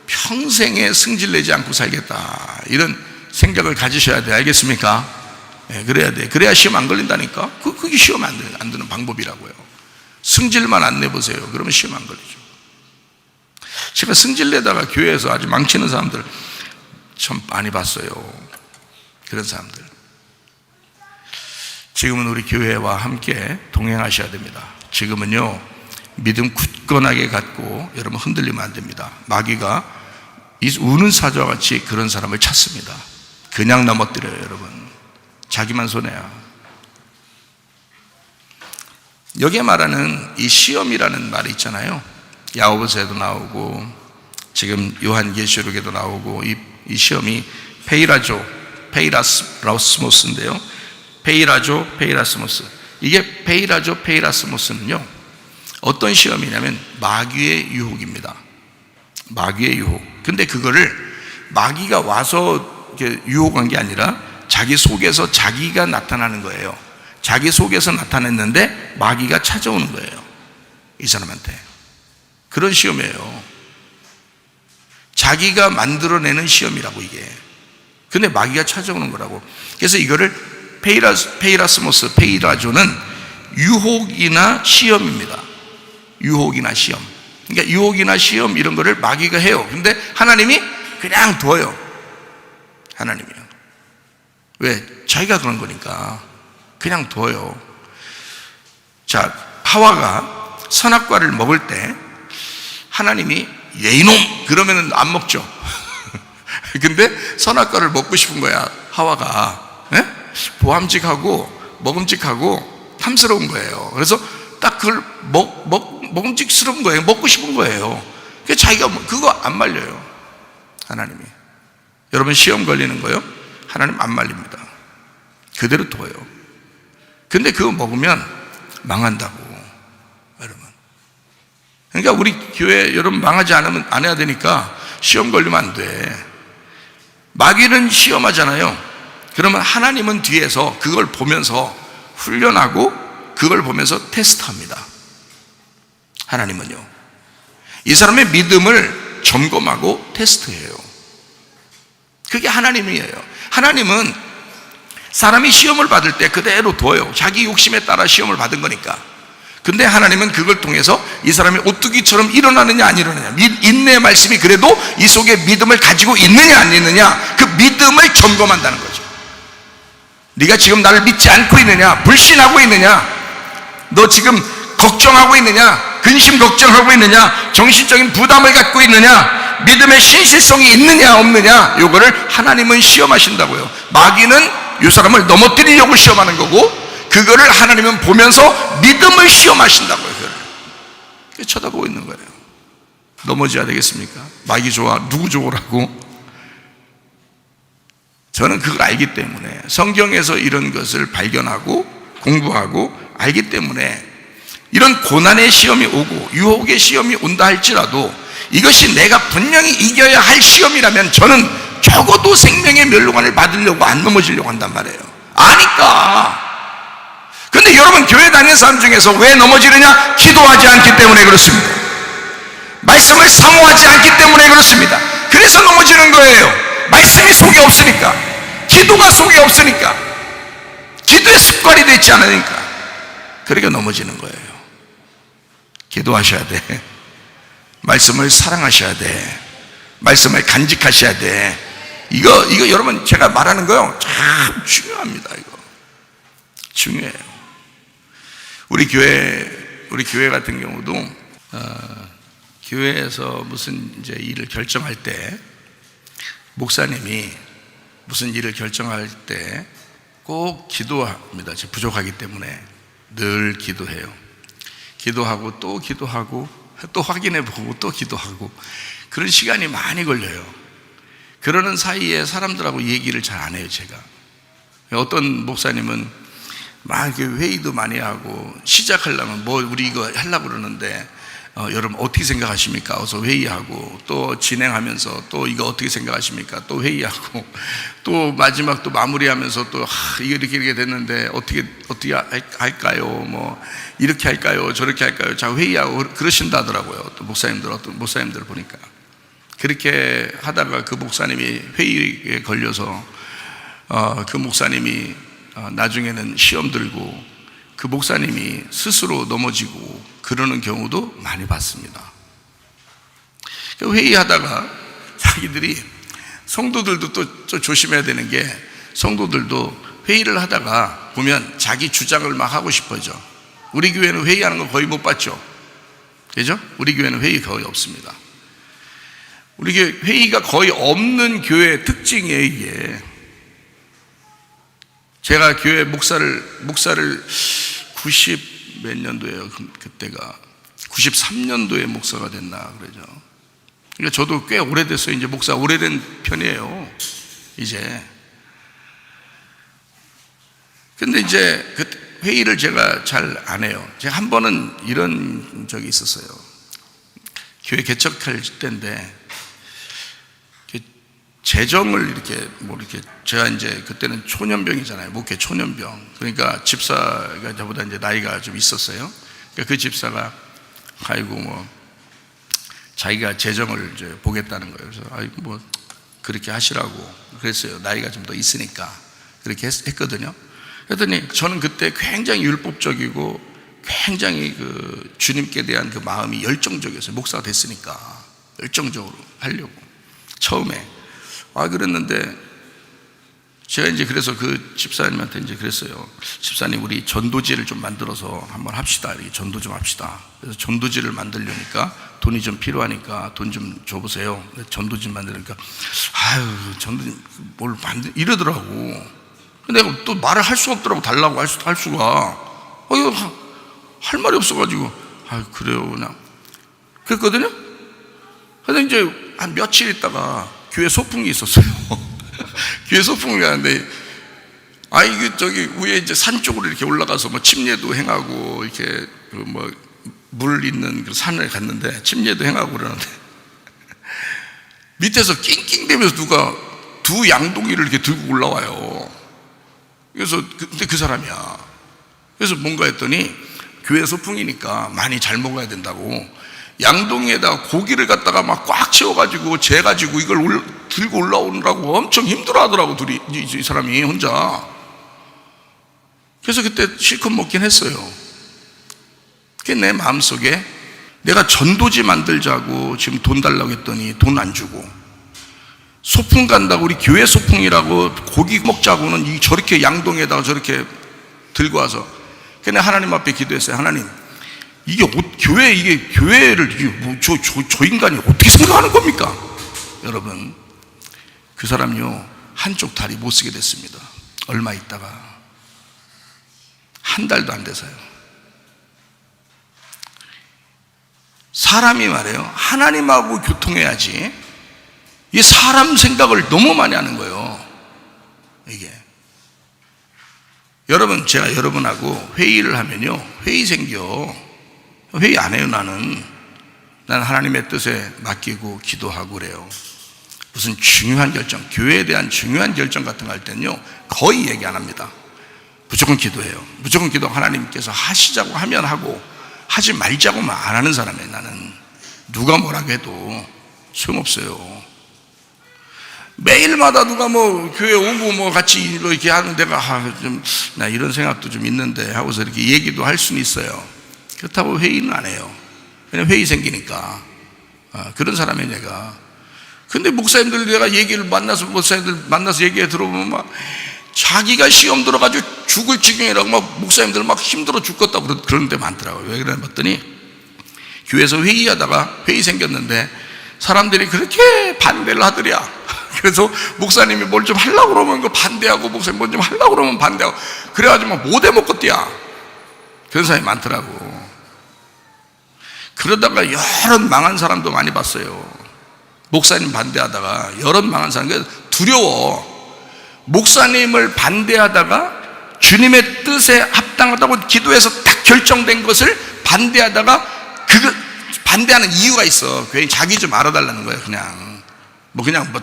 평생에 승질내지 않고 살겠다, 이런 생각을 가지셔야 돼. 알겠습니까? 네, 그래야 돼. 그래야 시험 안 걸린다니까. 그게 시험 안 드는 방법이라고요. 승질만 안 내보세요. 그러면 시험 안 걸리죠. 제가 승질내다가 교회에서 아주 망치는 사람들 참 많이 봤어요. 그런 사람들. 지금은 우리 교회와 함께 동행하셔야 됩니다. 지금은요, 믿음 굳건하게 갖고 여러분 흔들리면 안 됩니다. 마귀가 이 우는 사자와 같이 그런 사람을 찾습니다. 그냥 넘어뜨려요. 여러분, 자기만 손해야. 여기에 말하는 이 시험이라는 말이 있잖아요. 야고보서에도 나오고 지금 요한계시록에도 나오고, 이 시험이 페이라스모스인데요. 페이라스모스. 이게 페이라스모스는요, 어떤 시험이냐면 마귀의 유혹입니다. 마귀의 유혹. 근데 그거를 마귀가 와서 이렇게 유혹한 게 아니라 자기 속에서 자기가 나타나는 거예요. 자기 속에서 나타냈는데 마귀가 찾아오는 거예요, 이 사람한테. 그런 시험이에요. 자기가 만들어내는 시험이라고, 이게. 근데 마귀가 찾아오는 거라고. 그래서 이거를 페이라스모스, 페이라조는 유혹이나 시험입니다. 유혹이나 시험. 그러니까 유혹이나 시험 이런 거를 마귀가 해요. 근데 하나님이 그냥 둬요. 하나님이요. 왜? 자기가 그런 거니까 그냥 둬요. 자, 하와가 선악과를 먹을 때 하나님이 얘 이놈! 그러면은 안 먹죠. 근데 선악과를 먹고 싶은 거야, 하와가. 네? 보암직하고 먹음직하고 탐스러운 거예요. 그래서 딱 그걸 먹음직스러운 거예요. 먹고 싶은 거예요. 그래서 자기가 그거 안 말려요, 하나님이. 여러분, 시험 걸리는 거요, 하나님 안 말립니다. 그대로 둬요. 근데 그거 먹으면 망한다고, 여러분. 그러니까 우리 교회 여러분 망하지 않으면 안 해야 되니까 시험 걸리면 안 돼. 마귀는 시험하잖아요. 그러면 하나님은 뒤에서 그걸 보면서 훈련하고 그걸 보면서 테스트합니다. 하나님은요, 이 사람의 믿음을 점검하고 테스트해요. 그게 하나님이에요. 하나님은 사람이 시험을 받을 때 그대로 둬요. 자기 욕심에 따라 시험을 받은 거니까. 근데 하나님은 그걸 통해서 이 사람이 오뚜기처럼 일어나느냐 안 일어나느냐, 인내의 말씀이 그래도 이 속에 믿음을 가지고 있느냐 안 있느냐, 그 믿음을 점검한다는 거죠. 네가 지금 나를 믿지 않고 있느냐, 불신하고 있느냐, 너 지금 걱정하고 있느냐, 근심 걱정하고 있느냐, 정신적인 부담을 갖고 있느냐, 믿음의 신실성이 있느냐 없느냐, 요거를 하나님은 시험하신다고요. 마귀는 이 사람을 넘어뜨리려고 시험하는 거고, 그거를 하나님은 보면서 믿음을 시험하신다고요. 그걸 쳐다보고 있는 거예요. 넘어져야 되겠습니까? 마귀 좋아, 누구 좋으라고? 저는 그걸 알기 때문에, 성경에서 이런 것을 발견하고 공부하고 알기 때문에, 이런 고난의 시험이 오고 유혹의 시험이 온다 할지라도 이것이 내가 분명히 이겨야 할 시험이라면 저는 적어도 생명의 멸류관을 받으려고 안 넘어지려고 한단 말이에요. 아니까. 근데 여러분, 교회 다니는 사람 중에서 왜 넘어지느냐? 기도하지 않기 때문에 그렇습니다. 말씀을 사모하지 않기 때문에 그렇습니다. 그래서 넘어지는 거예요. 말씀이 속에 없으니까, 기도가 속에 없으니까, 기도의 습관이 되지 않으니까, 그러니까 넘어지는 거예요. 기도하셔야 돼. 말씀을 사랑하셔야 돼. 말씀을 간직하셔야 돼. 이거 여러분, 제가 말하는 거요, 참 중요합니다. 이거 중요해요. 우리 교회 같은 경우도 교회에서 무슨 이제 일을 결정할 때, 목사님이 무슨 일을 결정할 때 꼭 기도합니다. 부족하기 때문에 늘 기도해요. 기도하고 또 기도하고 또 확인해보고 또 기도하고, 그런 시간이 많이 걸려요. 그러는 사이에 사람들하고 얘기를 잘 안 해요. 제가 어떤 목사님은 막 이렇게 회의도 많이 하고, 시작하려면 뭐 우리 이거 하려고 그러는데 여러분 어떻게 생각하십니까? 어서 회의하고 또 진행하면서 또 이거 어떻게 생각하십니까? 또 회의하고 또 마지막 또 마무리하면서 또 이게 이렇게 됐는데 어떻게 할까요? 뭐 이렇게 할까요? 저렇게 할까요? 자, 회의하고 그러신다더라고요. 또 어떤 목사님들 보니까 그렇게 하다가 그 목사님이 회의에 걸려서 그 목사님이 나중에는 시험 들고 그 목사님이 스스로 넘어지고 그러는 경우도 많이 봤습니다. 회의하다가 자기들이, 성도들도 또 조심해야 되는 게, 성도들도 회의를 하다가 보면 자기 주장을 막 하고 싶어져. 우리 교회는 회의하는 거 거의 못 봤죠? 그죠? 우리 교회는 회의 거의 없습니다. 우리 교회 회의가 거의 없는 교회의 특징이에요, 이게. 제가 교회 목사를 90 몇 년도에요. 그때가 93년도에 목사가 됐나 그러죠. 그러니까 저도 꽤 오래됐어요. 이제 목사 오래된 편이에요, 이제. 근데 이제 그 회의를 제가 잘 안 해요. 제가 한 번은 이런 적이 있었어요. 교회 개척할 때인데 재정을 이렇게 제가 이제 그때는 초년병이잖아요. 목회 초년병. 그러니까 집사가 저보다 이제 나이가 좀 있었어요. 그러니까 그 집사가 자기가 재정을 이제 보겠다는 거예요. 그래서 뭐 그렇게 하시라고 그랬어요. 나이가 좀 더 있으니까 그렇게 했거든요. 그랬더니 저는 그때 굉장히 율법적이고 굉장히 그 주님께 대한 그 마음이 열정적이었어요. 목사가 됐으니까 열정적으로 하려고 처음에. 그랬는데 제가 이제 그래서 그 집사님한테 이제 그랬어요. 집사님, 우리 전도지를 좀 만들어서 한번 합시다. 이렇게 전도 좀 합시다. 그래서 전도지를 만들려니까 돈이 좀 필요하니까 돈 좀 줘보세요. 전도지 만들니까 전도지 뭘 이러더라고. 근데 내가 또 말을 할 수가 없더라고. 달라고 할 수가. 이거 할 말이 없어가지고 그래요 그냥 그랬거든요. 근데 이제 한 며칠 있다가 교회 소풍이 있었어요. 교회 소풍을 가는데, 저기 위에 이제 산 쪽으로 이렇게 올라가서 뭐 침례도 행하고, 이렇게 물 있는 그 산을 갔는데, 침례도 행하고 그러는데, 밑에서 낑낑대면서 누가 두 양동이를 이렇게 들고 올라와요. 그래서, 근데 그 사람이야. 그래서 뭔가 했더니, 교회 소풍이니까 많이 잘 먹어야 된다고, 양동이에다가 고기를 갖다가 막 꽉 채워가지고 재가지고 이걸 들고 올라오느라고 엄청 힘들어 하더라고, 이 사람이 혼자. 그래서 그때 실컷 먹긴 했어요. 그게 내 마음속에 내가 전도지 만들자고 지금 돈 달라고 했더니 돈 안 주고, 소풍 간다고 우리 교회 소풍이라고 고기 먹자고는 저렇게 양동이에다가 저렇게 들고 와서, 그냥 하나님 앞에 기도했어요. 하나님, 이게 교회를 저 인간이 어떻게 생각하는 겁니까? 여러분, 그 사람이요 한쪽 다리 못 쓰게 됐습니다. 얼마 있다가 한 달도 안 돼서요. 사람이 말이에요, 하나님하고 교통해야지. 이 사람 생각을 너무 많이 하는 거예요. 이게 여러분, 제가 여러분하고 회의를 하면요 회의 생겨. 회의 안 해요. 나는 하나님의 뜻에 맡기고 기도하고 그래요. 무슨 중요한 결정, 교회에 대한 중요한 결정 같은 거 할 때는요 거의 얘기 안 합니다. 무조건 기도해요. 무조건 기도. 하나님께서 하시자고 하면 하고, 하지 말자고만 안 하는 사람이에요. 나는 누가 뭐라고 해도 소용없어요. 매일마다 누가 교회 오고 같이 이렇게 하는 데가 나 이런 생각도 좀 있는데 하고서 이렇게 얘기도 할 수는 있어요. 그렇다고 회의는 안 해요. 그냥 회의 생기니까. 그런 사람이에요, 내가. 근데 목사님들 내가 목사님들 만나서 얘기해 들어보면 막 자기가 시험 들어가지고 죽을 지경이라고 목사님들 힘들어 죽겠다 그런 데 많더라고요. 왜 그러나 봤더니 교회에서 회의하다가 회의 생겼는데 사람들이 그렇게 반대를 하더랴. 그래서 목사님이 뭘 좀 하려고 그러면 그 반대하고, 목사님 뭘 좀 하려고 그러면 반대하고, 그래가지고 못 해먹겠대야. 그런 사람이 많더라고. 그러다가 여러 망한 사람도 많이 봤어요. 목사님 반대하다가 여러 망한 사람. 두려워. 목사님을 반대하다가 주님의 뜻에 합당하다고 기도해서 딱 결정된 것을 반대하다가 반대하는 이유가 있어. 괜히 자기 좀 알아달라는 거야. 그냥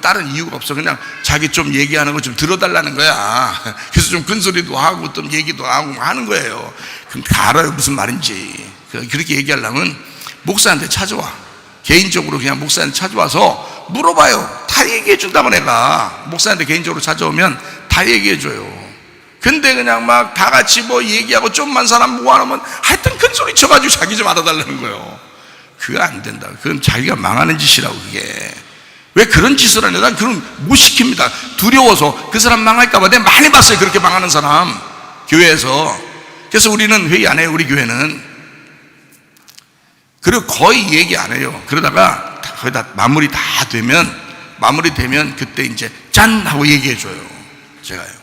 다른 이유가 없어. 그냥 자기 좀 얘기하는 거 좀 들어달라는 거야. 그래서 좀 큰소리도 하고 좀 얘기도 하고 하는 거예요. 그럼 다 알아요, 무슨 말인지. 그렇게 얘기하려면 목사한테 찾아와. 개인적으로 그냥 목사한테 찾아와서 물어봐요. 다 얘기해 준다고. 내가 목사한테 개인적으로 찾아오면 다 얘기해 줘요. 근데 그냥 막 다 같이 뭐 얘기하고 좀만 사람 모아놓으면 하여튼 큰 소리 쳐가지고 자기 좀 알아달라는 거예요. 그거 안 된다. 그건 자기가 망하는 짓이라고. 그게 왜 그런 짓을 하냐. 난 그런 못 시킵니다. 두려워서. 그 사람 망할까봐. 내가 많이 봤어요, 그렇게 망하는 사람 교회에서. 그래서 우리는 회의 안 해요, 우리 교회는. 그리고 거의 얘기 안 해요. 그러다가 거의 다 마무리되면 그때 이제 짠 하고 얘기해 줘요. 제가요.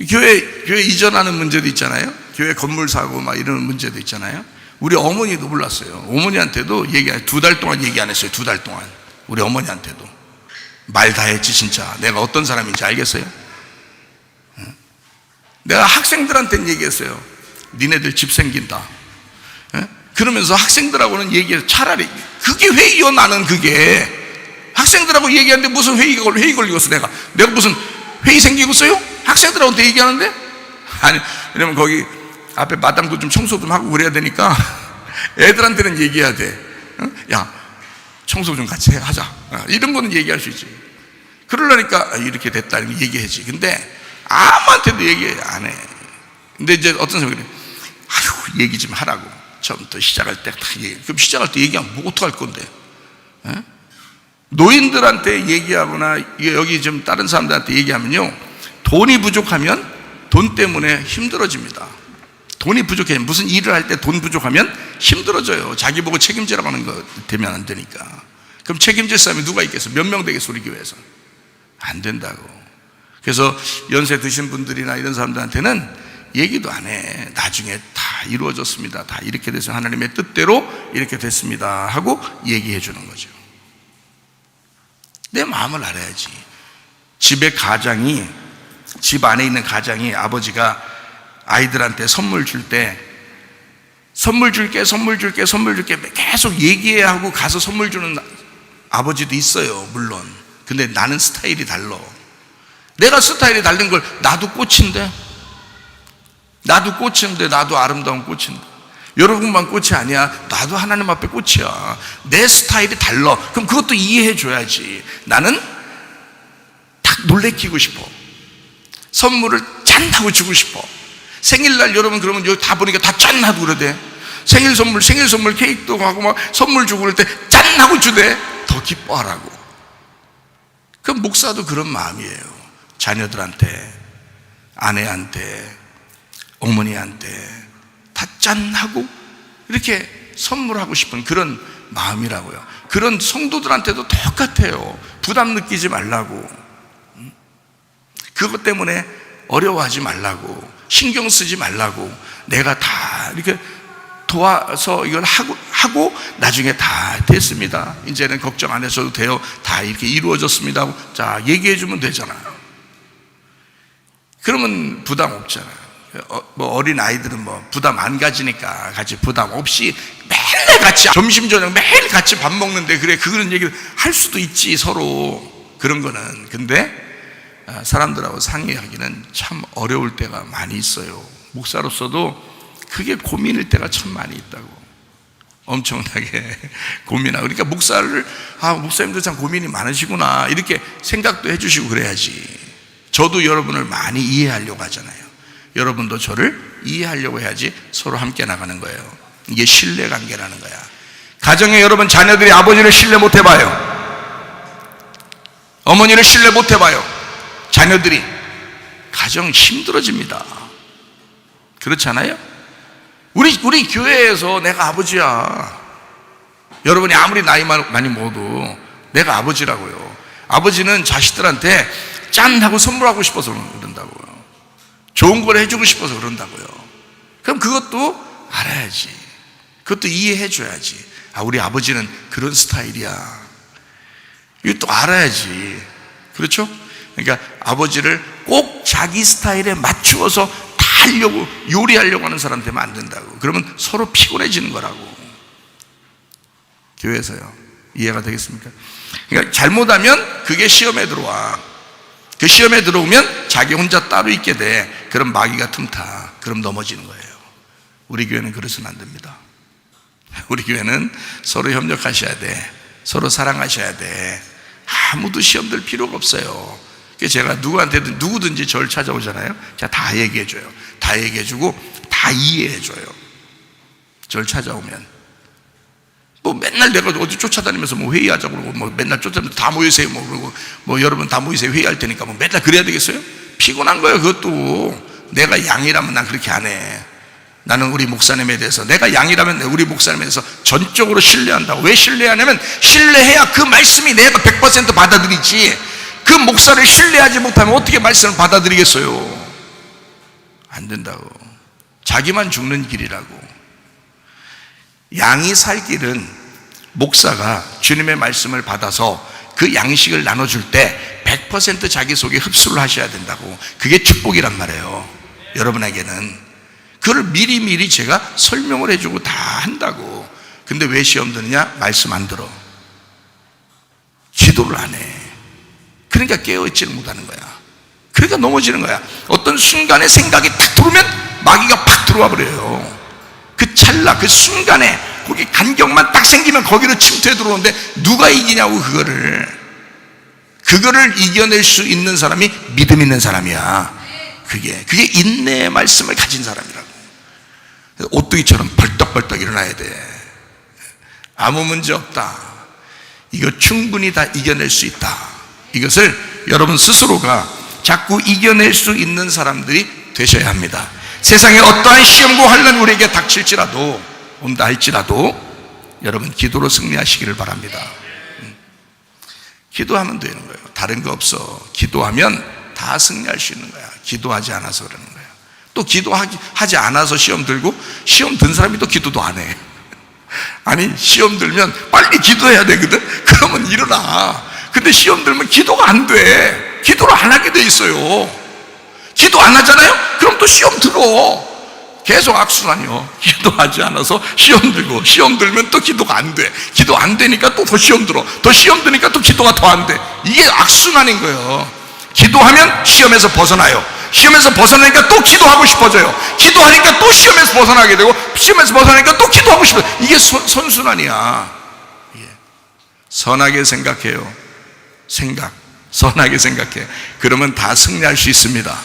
교회 이전하는 문제도 있잖아요. 교회 건물 사고 막 이런 문제도 있잖아요. 우리 어머니도 몰랐어요. 어머니한테도 2달 동안 얘기 안 했어요. 2달 동안. 우리 어머니한테도 말 다 했지. 진짜 내가 어떤 사람인지 알겠어요? 내가 학생들한테는 얘기했어요. 니네들 집 생긴다. 그러면서 학생들하고는 얘기해서 차라리 그게 회의요. 나는 그게 학생들하고 얘기하는데 무슨 회의 걸리겠어. 내가 무슨 회의 생기겠어요? 학생들하고도 얘기하는데? 아니, 왜냐면 거기 앞에 마당도 좀 청소 좀 하고 그래야 되니까 애들한테는 얘기해야 돼. 야, 청소 좀 같이 하자. 이런 거는 얘기할 수 있지. 그러려니까 이렇게 됐다 이렇게 얘기하지. 근데 아무한테도 얘기 안 해. 근데 이제 어떤 사람이 그래. 아휴, 얘기 좀 하라고. 처음부터 시작할 때 다 얘기. 그럼 시작할 때 얘기하면 뭐 어떡할 건데? 노인들한테 얘기하거나 여기 좀 다른 사람들한테 얘기하면요, 돈이 부족하면 돈 때문에 힘들어집니다. 돈이 부족해. 무슨 일을 할 때 돈 부족하면 힘들어져요. 자기 보고 책임지라고 하는 거 되면 안 되니까. 그럼 책임질 사람이 누가 있겠어? 몇 명 되겠어, 우리 교회에서? 안 된다고. 그래서 연세 드신 분들이나 이런 사람들한테는 얘기도 안 해. 나중에 다 이루어졌습니다. 다 이렇게 돼서 하나님의 뜻대로 이렇게 됐습니다 하고 얘기해 주는 거죠. 내 마음을 알아야지. 집 안에 있는 가장이 아버지가 아이들한테 선물 줄 때 선물 줄게 계속 얘기해야 하고 가서 선물 주는 아버지도 있어요, 물론. 근데 나는 스타일이 달라. 내가 스타일이 다른 걸 나도 꽃인데 나도 아름다운 꽃인데 여러분만 꽃이 아니야. 나도 하나님 앞에 꽃이야. 내 스타일이 달라. 그럼 그것도 이해해 줘야지. 나는 딱 놀래키고 싶어. 선물을 짠 하고 주고 싶어. 생일날 여러분 그러면 여기 다 보니까 다 짠 하고 그러대. 생일 선물 케이크도 하고 막 선물 주고 그럴 때 짠 하고 주대. 더 기뻐하라고. 그 목사도 그런 마음이에요. 자녀들한테, 아내한테, 어머니한테 다 짠하고 이렇게 선물하고 싶은 그런 마음이라고요. 그런 성도들한테도 똑같아요. 부담 느끼지 말라고. 그것 때문에 어려워하지 말라고, 신경 쓰지 말라고. 내가 다 이렇게 도와서 이걸 하고 나중에 다 됐습니다. 이제는 걱정 안 하셔도 돼요. 다 이렇게 이루어졌습니다. 자, 얘기해 주면 되잖아요. 그러면 부담 없잖아요. 뭐 어린 아이들은 뭐 부담 안 가지니까 같이 부담 없이 매일 같이 점심 저녁 매일 같이 밥 먹는데 그래 그런 얘기를 할 수도 있지 서로. 그런 거는. 근데 사람들하고 상의하기는 참 어려울 때가 많이 있어요. 목사로서도 그게 고민일 때가 참 많이 있다고. 엄청나게 고민하고. 그러니까 목사님도 참 고민이 많으시구나 이렇게 생각도 해주시고 그래야지. 저도 여러분을 많이 이해하려고 하잖아요. 여러분도 저를 이해하려고 해야지 서로 함께 나가는 거예요. 이게 신뢰관계라는 거야. 가정에 여러분 자녀들이 아버지를 신뢰 못 해봐요. 어머니를 신뢰 못 해봐요. 자녀들이 가정 힘들어집니다. 그렇지 않아요? 우리 교회에서 내가 아버지야. 여러분이 아무리 나이 많이 먹어도 내가 아버지라고요. 아버지는 자식들한테 짠 하고 선물하고 싶어서 그런다고요. 좋은 걸 해주고 싶어서 그런다고요. 그럼 그것도 알아야지. 그것도 이해해 줘야지. 아, 우리 아버지는 그런 스타일이야. 이것도 알아야지. 그렇죠? 그러니까 아버지를 꼭 자기 스타일에 맞추어서 다 하려고, 요리하려고 하는 사람 되면 안 된다고. 그러면 서로 피곤해지는 거라고. 교회에서요. 이해가 되겠습니까? 그러니까 잘못하면 그게 시험에 들어와. 그 시험에 들어오면 자기 혼자 따로 있게 돼. 그럼 마귀가 틈타. 그럼 넘어지는 거예요. 우리 교회는 그래서는 안 됩니다. 우리 교회는 서로 협력하셔야 돼. 서로 사랑하셔야 돼. 아무도 시험 들 필요가 없어요. 제가 누구든지 저를 찾아오잖아요. 제가 다 얘기해줘요. 다 얘기해주고 다 이해해줘요. 저를 찾아오면 뭐 맨날 내가 어디 쫓아다니면서 뭐 회의하자고 그러고 뭐 맨날 쫓아다니면서 다 모이세요 뭐 그러고 뭐 여러분 다 모이세요 회의할 테니까 뭐 맨날 그래야 되겠어요? 피곤한 거예요. 그것도 내가 양이라면 난 그렇게 안 해. 나는 우리 목사님에 대해서, 내가 양이라면 우리 목사님에 대해서 전적으로 신뢰한다고. 왜 신뢰하냐면 신뢰해야 그 말씀이 내가 100% 받아들이지, 그 목사를 신뢰하지 못하면 어떻게 말씀을 받아들이겠어요? 안 된다고. 자기만 죽는 길이라고. 양이 살 길은 목사가 주님의 말씀을 받아서 그 양식을 나눠줄 때 100% 자기 속에 흡수를 하셔야 된다고. 그게 축복이란 말이에요. 여러분에게는 그걸 미리미리 제가 설명을 해주고 다 한다고. 근데 왜 시험 드느냐? 말씀 안 들어. 기도를 안 해. 그러니까 깨어있지를 못하는 거야. 그러니까 넘어지는 거야. 어떤 순간에 생각이 탁 들어오면 마귀가 팍 들어와 버려요. 그 찰나, 그 순간에 거기 간격만 딱 생기면 거기로 침투해 들어오는데 누가 이기냐고. 그거를 이겨낼 수 있는 사람이 믿음 있는 사람이야. 그게 인내의 말씀을 가진 사람이라고. 오뚜기처럼 벌떡벌떡 일어나야 돼. 아무 문제 없다. 이거 충분히 다 이겨낼 수 있다. 이것을 여러분 스스로가 자꾸 이겨낼 수 있는 사람들이 되셔야 합니다. 세상에 어떠한 시험과 환난이 우리에게 닥칠지라도, 온다 할지라도 여러분 기도로 승리하시기를 바랍니다. 기도하면 되는 거예요. 다른 거 없어. 기도하면 다 승리할 수 있는 거야. 기도하지 않아서 그러는 거야. 또 기도하지 않아서 시험 들고, 시험 든 사람이 또 기도도 안 해. 아니, 시험 들면 빨리 기도해야 되거든. 그러면 일어나. 근데 시험 들면 기도가 안 돼. 기도를 안 하게 돼 있어요. 기도 안 하잖아요? 그럼 또 시험 들어. 계속 악순환이요. 기도하지 않아서 시험 들고, 시험 들면 또 기도가 안 돼. 기도 안 되니까 또 더 시험 들어. 더 시험 드니까 또 기도가 더 안 돼. 이게 악순환인 거예요. 기도하면 시험에서 벗어나요. 시험에서 벗어나니까 또 기도하고 싶어져요. 기도하니까 또 시험에서 벗어나게 되고, 시험에서 벗어나니까 또 기도하고 싶어요. 이게 선순환이야. 선하게 생각해요. 선하게 생각해. 그러면 다 승리할 수 있습니다.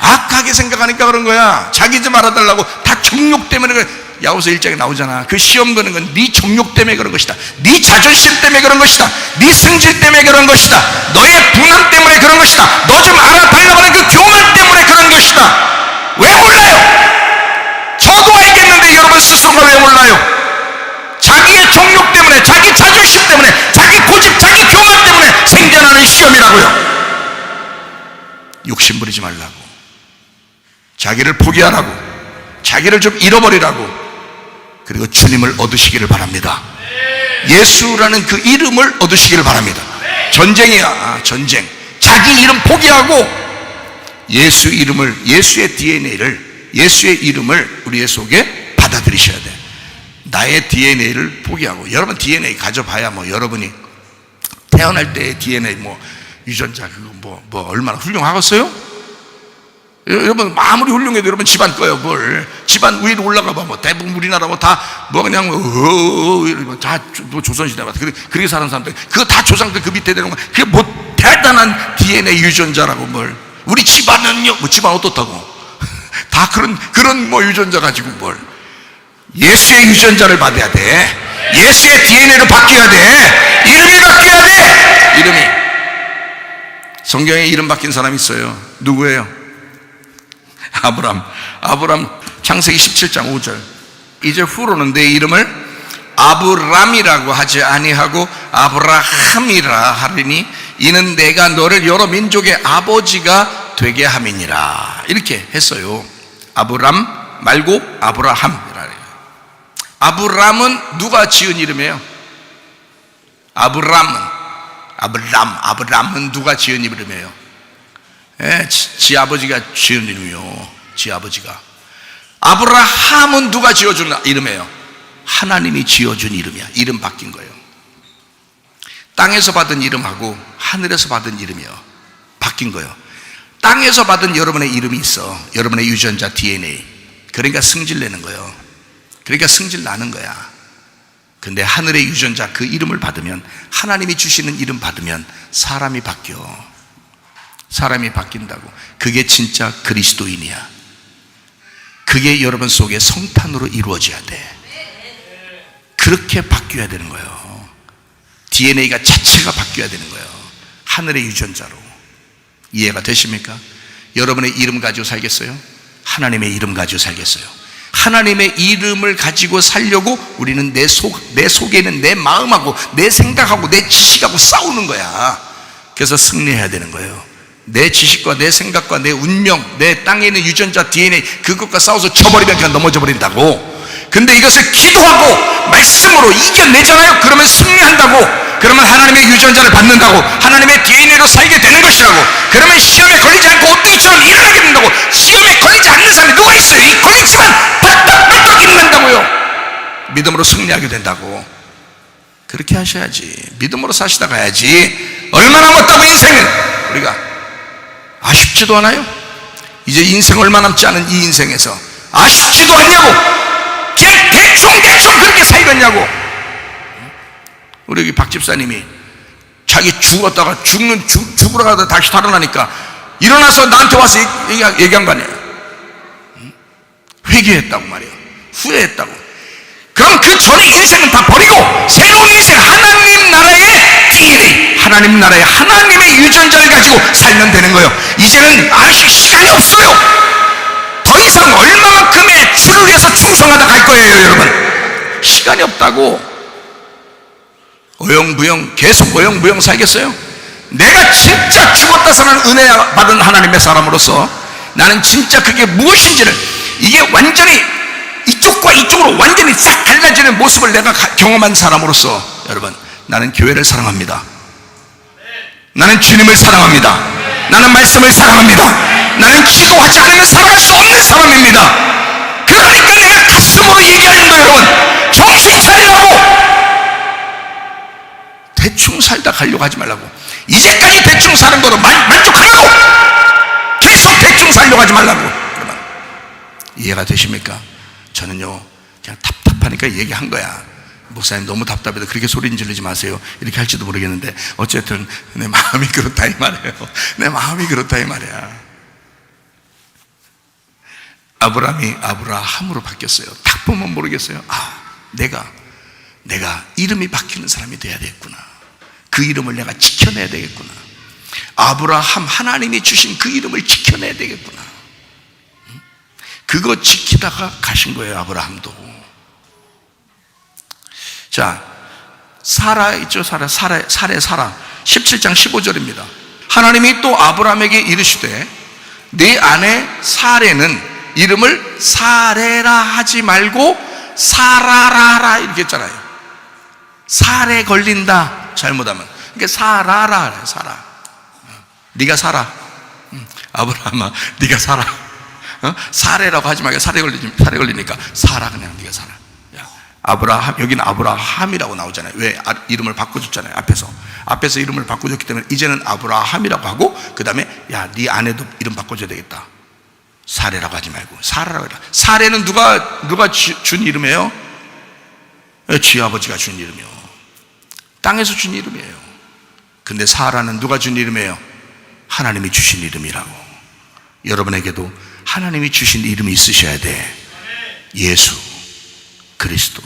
악하게 생각하니까 그런 거야. 자기 좀 알아달라고. 다 정욕 때문에 그래. 야고보서 1장에 나오잖아. 그 시험 거는 건 네 정욕 때문에 그런 것이다. 네 자존심 때문에 그런 것이다. 네 승질 때문에 그런 것이다. 너의 분함 때문에 그런 것이다. 너 좀 알아달라고 하는 그 교만 때문에 그런 것이다. 왜 몰라요? 저도 알겠는데 여러분 스스로가 왜 몰라요? 자기의 정욕 때문에, 자기 자존심 때문에, 자기 고집, 자기 교만 때문에 생겨나는 시험이라고요. 욕심 부리지 말라고. 자기를 포기하라고. 자기를 좀 잃어버리라고. 그리고 주님을 얻으시기를 바랍니다. 예수라는 그 이름을 얻으시기를 바랍니다. 전쟁이야, 전쟁. 자기 이름 포기하고 예수 이름을, 예수의 DNA를, 예수의 이름을 우리의 속에 받아들이셔야 돼. 나의 DNA를 포기하고. 여러분 DNA 가져봐야 뭐 여러분이 태어날 때의 DNA 뭐 유전자 그거 뭐 얼마나 훌륭하겠어요? 여러분 아무리 훌륭해도 여러분 집안 거예요. 뭘 집안 위로 올라가 봐. 뭐 대부분 우리나라 뭐 다 뭐 그냥 다 조선시대 같아. 그렇게 사는 사람들 그거 다 조상들 그 밑에 되는 거. 그게 뭐 대단한 DNA 유전자라고. 뭘 우리 집안은요 뭐 집안 어떻다고 다 그런 뭐 유전자 가지고 뭘. 예수의 유전자를 받아야 돼. 예수의 DNA를 바뀌어야 돼. 이름이 바뀌어야 돼. 이름이. 성경에 이름 바뀐 사람이 있어요. 누구예요? 아브람 창세기 17장 5절. 이제 후로는 내 이름을 아브람이라고 하지 아니하고 아브라함이라 하리니 이는 내가 너를 여러 민족의 아버지가 되게 함이니라. 이렇게 했어요. 아브람 말고 아브라함이라. 아브람은 누가 지은 이름이에요? 아브람은 누가 지은 이름이에요? 지 아버지가 지은 이름이요. 지 아버지가. 아브라함은 누가 지어준 이름이에요? 하나님이 지어준 이름이야. 이름 바뀐 거예요. 땅에서 받은 이름하고 하늘에서 받은 이름이요, 바뀐 거예요. 땅에서 받은 여러분의 이름이 있어. 여러분의 유전자 DNA. 그러니까 승질 내는 거예요. 그러니까 승질 나는 거야. 근데 하늘의 유전자 그 이름을 받으면, 하나님이 주시는 이름 받으면 사람이 바뀌어. 사람이 바뀐다고. 그게 진짜 그리스도인이야. 그게 여러분 속에 성탄으로 이루어져야 돼. 그렇게 바뀌어야 되는 거예요. DNA가 자체가 바뀌어야 되는 거예요. 하늘의 유전자로. 이해가 되십니까? 여러분의 이름 가지고 살겠어요? 하나님의 이름 가지고 살겠어요? 하나님의 이름을 가지고 살려고 우리는 내 속에 있는 내 마음하고 내 생각하고 내 지식하고 싸우는 거야. 그래서 승리해야 되는 거예요. 내 지식과 내 생각과 내 운명, 내 땅에 있는 유전자 DNA, 그것과 싸워서 쳐버리면 그냥 넘어져 버린다고. 근데 이것을 기도하고 말씀으로 이겨내잖아요. 그러면 승리한다고. 그러면 하나님의 유전자를 받는다고. 하나님의 DNA로 살게 되는 것이라고. 그러면 시험에 걸리지 않고 오뚜기처럼 일어나게 된다고. 시험에 걸리지 않는 사람이 누가 있어요? 이 걸리지만 벌떡벌떡 일어난다고요. 믿음으로 승리하게 된다고. 그렇게 하셔야지. 믿음으로 사시다 가야지. 얼마 남았다고 인생은? 우리가 아쉽지도 않아요? 이제 인생 얼마 남지 않은 이 인생에서 아쉽지도 않냐고. 그냥 대충 그렇게 살겠냐고. 우리 여기 박 집사님이 자기 죽었다가 죽으러 가다 다시 살아나니까 일어나서 나한테 와서 얘기한 거 아니에요. 회개했다고 말이에요. 후회했다고. 그럼 그 전에 인생은 다 버리고 새로운 인생, 하나님 나라의 DNA, 하나님 나라의 하나님의 유전자를 가지고 살면 되는 거예요. 이제는 아직 시간이 없어요. 더 이상 얼마만큼의 주를 위해서 충성하다 갈 거예요, 여러분. 시간이 없다고. 어영부영, 계속 어영부영 살겠어요? 내가 진짜 죽었다 사는 은혜 받은 하나님의 사람으로서 나는 진짜 그게 무엇인지를, 이게 완전히 이쪽과 이쪽으로 완전히 싹 갈라지는 모습을 내가 경험한 사람으로서 여러분, 나는 교회를 사랑합니다. 나는 주님을 사랑합니다. 나는 말씀을 사랑합니다. 나는 기도하지 않으면 살아갈 수 없는 사람입니다. 그러니까 내가 가슴으로 얘기하는 거예요. 여러분, 정신 차리라고. 대충 살다 가려고 하지 말라고. 이제까지 대충 사는 거로 만족하라고. 계속 대충 살려고 하지 말라고. 여러분, 이해가 되십니까? 저는요, 그냥 답답하니까 얘기한 거야. 목사님 너무 답답해도 그렇게 소리 지르지 마세요. 이렇게 할지도 모르겠는데 어쨌든 내 마음이 그렇다 이 말이에요. 내 마음이 그렇다 이 말이야. 아브라함이 아브라함으로 바뀌었어요. 딱 보면 모르겠어요. 내가 이름이 바뀌는 사람이 돼야 되겠구나. 그 이름을 내가 지켜내야 되겠구나. 아브라함, 하나님이 주신 그 이름을 지켜내야 되겠구나. 그거 지키다가 가신 거예요, 아브라함도. 자, 사라 있죠, 사라. 17장 15절입니다. 하나님이 또 아브라함에게 이르시되 네 아내 사레는 이름을 사레라 하지 말고 사라라라 이렇게 했잖아요. 살에 걸린다 잘못하면. 그러니까 사라라 그래. 사라. 네가 살아. 아브라함아 네가 살아. 사레라고 하지 말고 살에 걸리니까 살아. 그냥 네가 살아. 아브라함, 여기는 아브라함이라고 나오잖아요. 왜? 이름을 바꿔줬잖아요. 앞에서 이름을 바꿔줬기 때문에 이제는 아브라함이라고 하고, 그 다음에 야, 네 아내도 이름 바꿔줘야 되겠다. 사레라고 하지 말고 사라라고 해라. 사레는 누가 준 이름이에요? 지 아버지가 준 이름이요. 땅에서 준 이름이에요. 근데 사라는 누가 준 이름이에요? 하나님이 주신 이름이라고. 여러분에게도 하나님이 주신 이름이 있으셔야 돼. 예수 그리스도,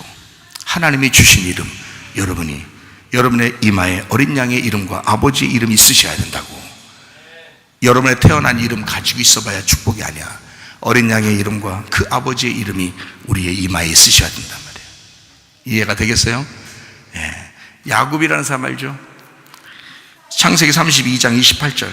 하나님이 주신 이름, 여러분의 이마에 어린 양의 이름과 아버지의 이름이 있으셔야 된다고. 여러분의 태어난 이름 가지고 있어봐야 축복이 아니야. 어린 양의 이름과 그 아버지의 이름이 우리의 이마에 있으셔야 된단 말이에요. 이해가 되겠어요? 예. 야곱이라는 사람 알죠? 창세기 32장 28절.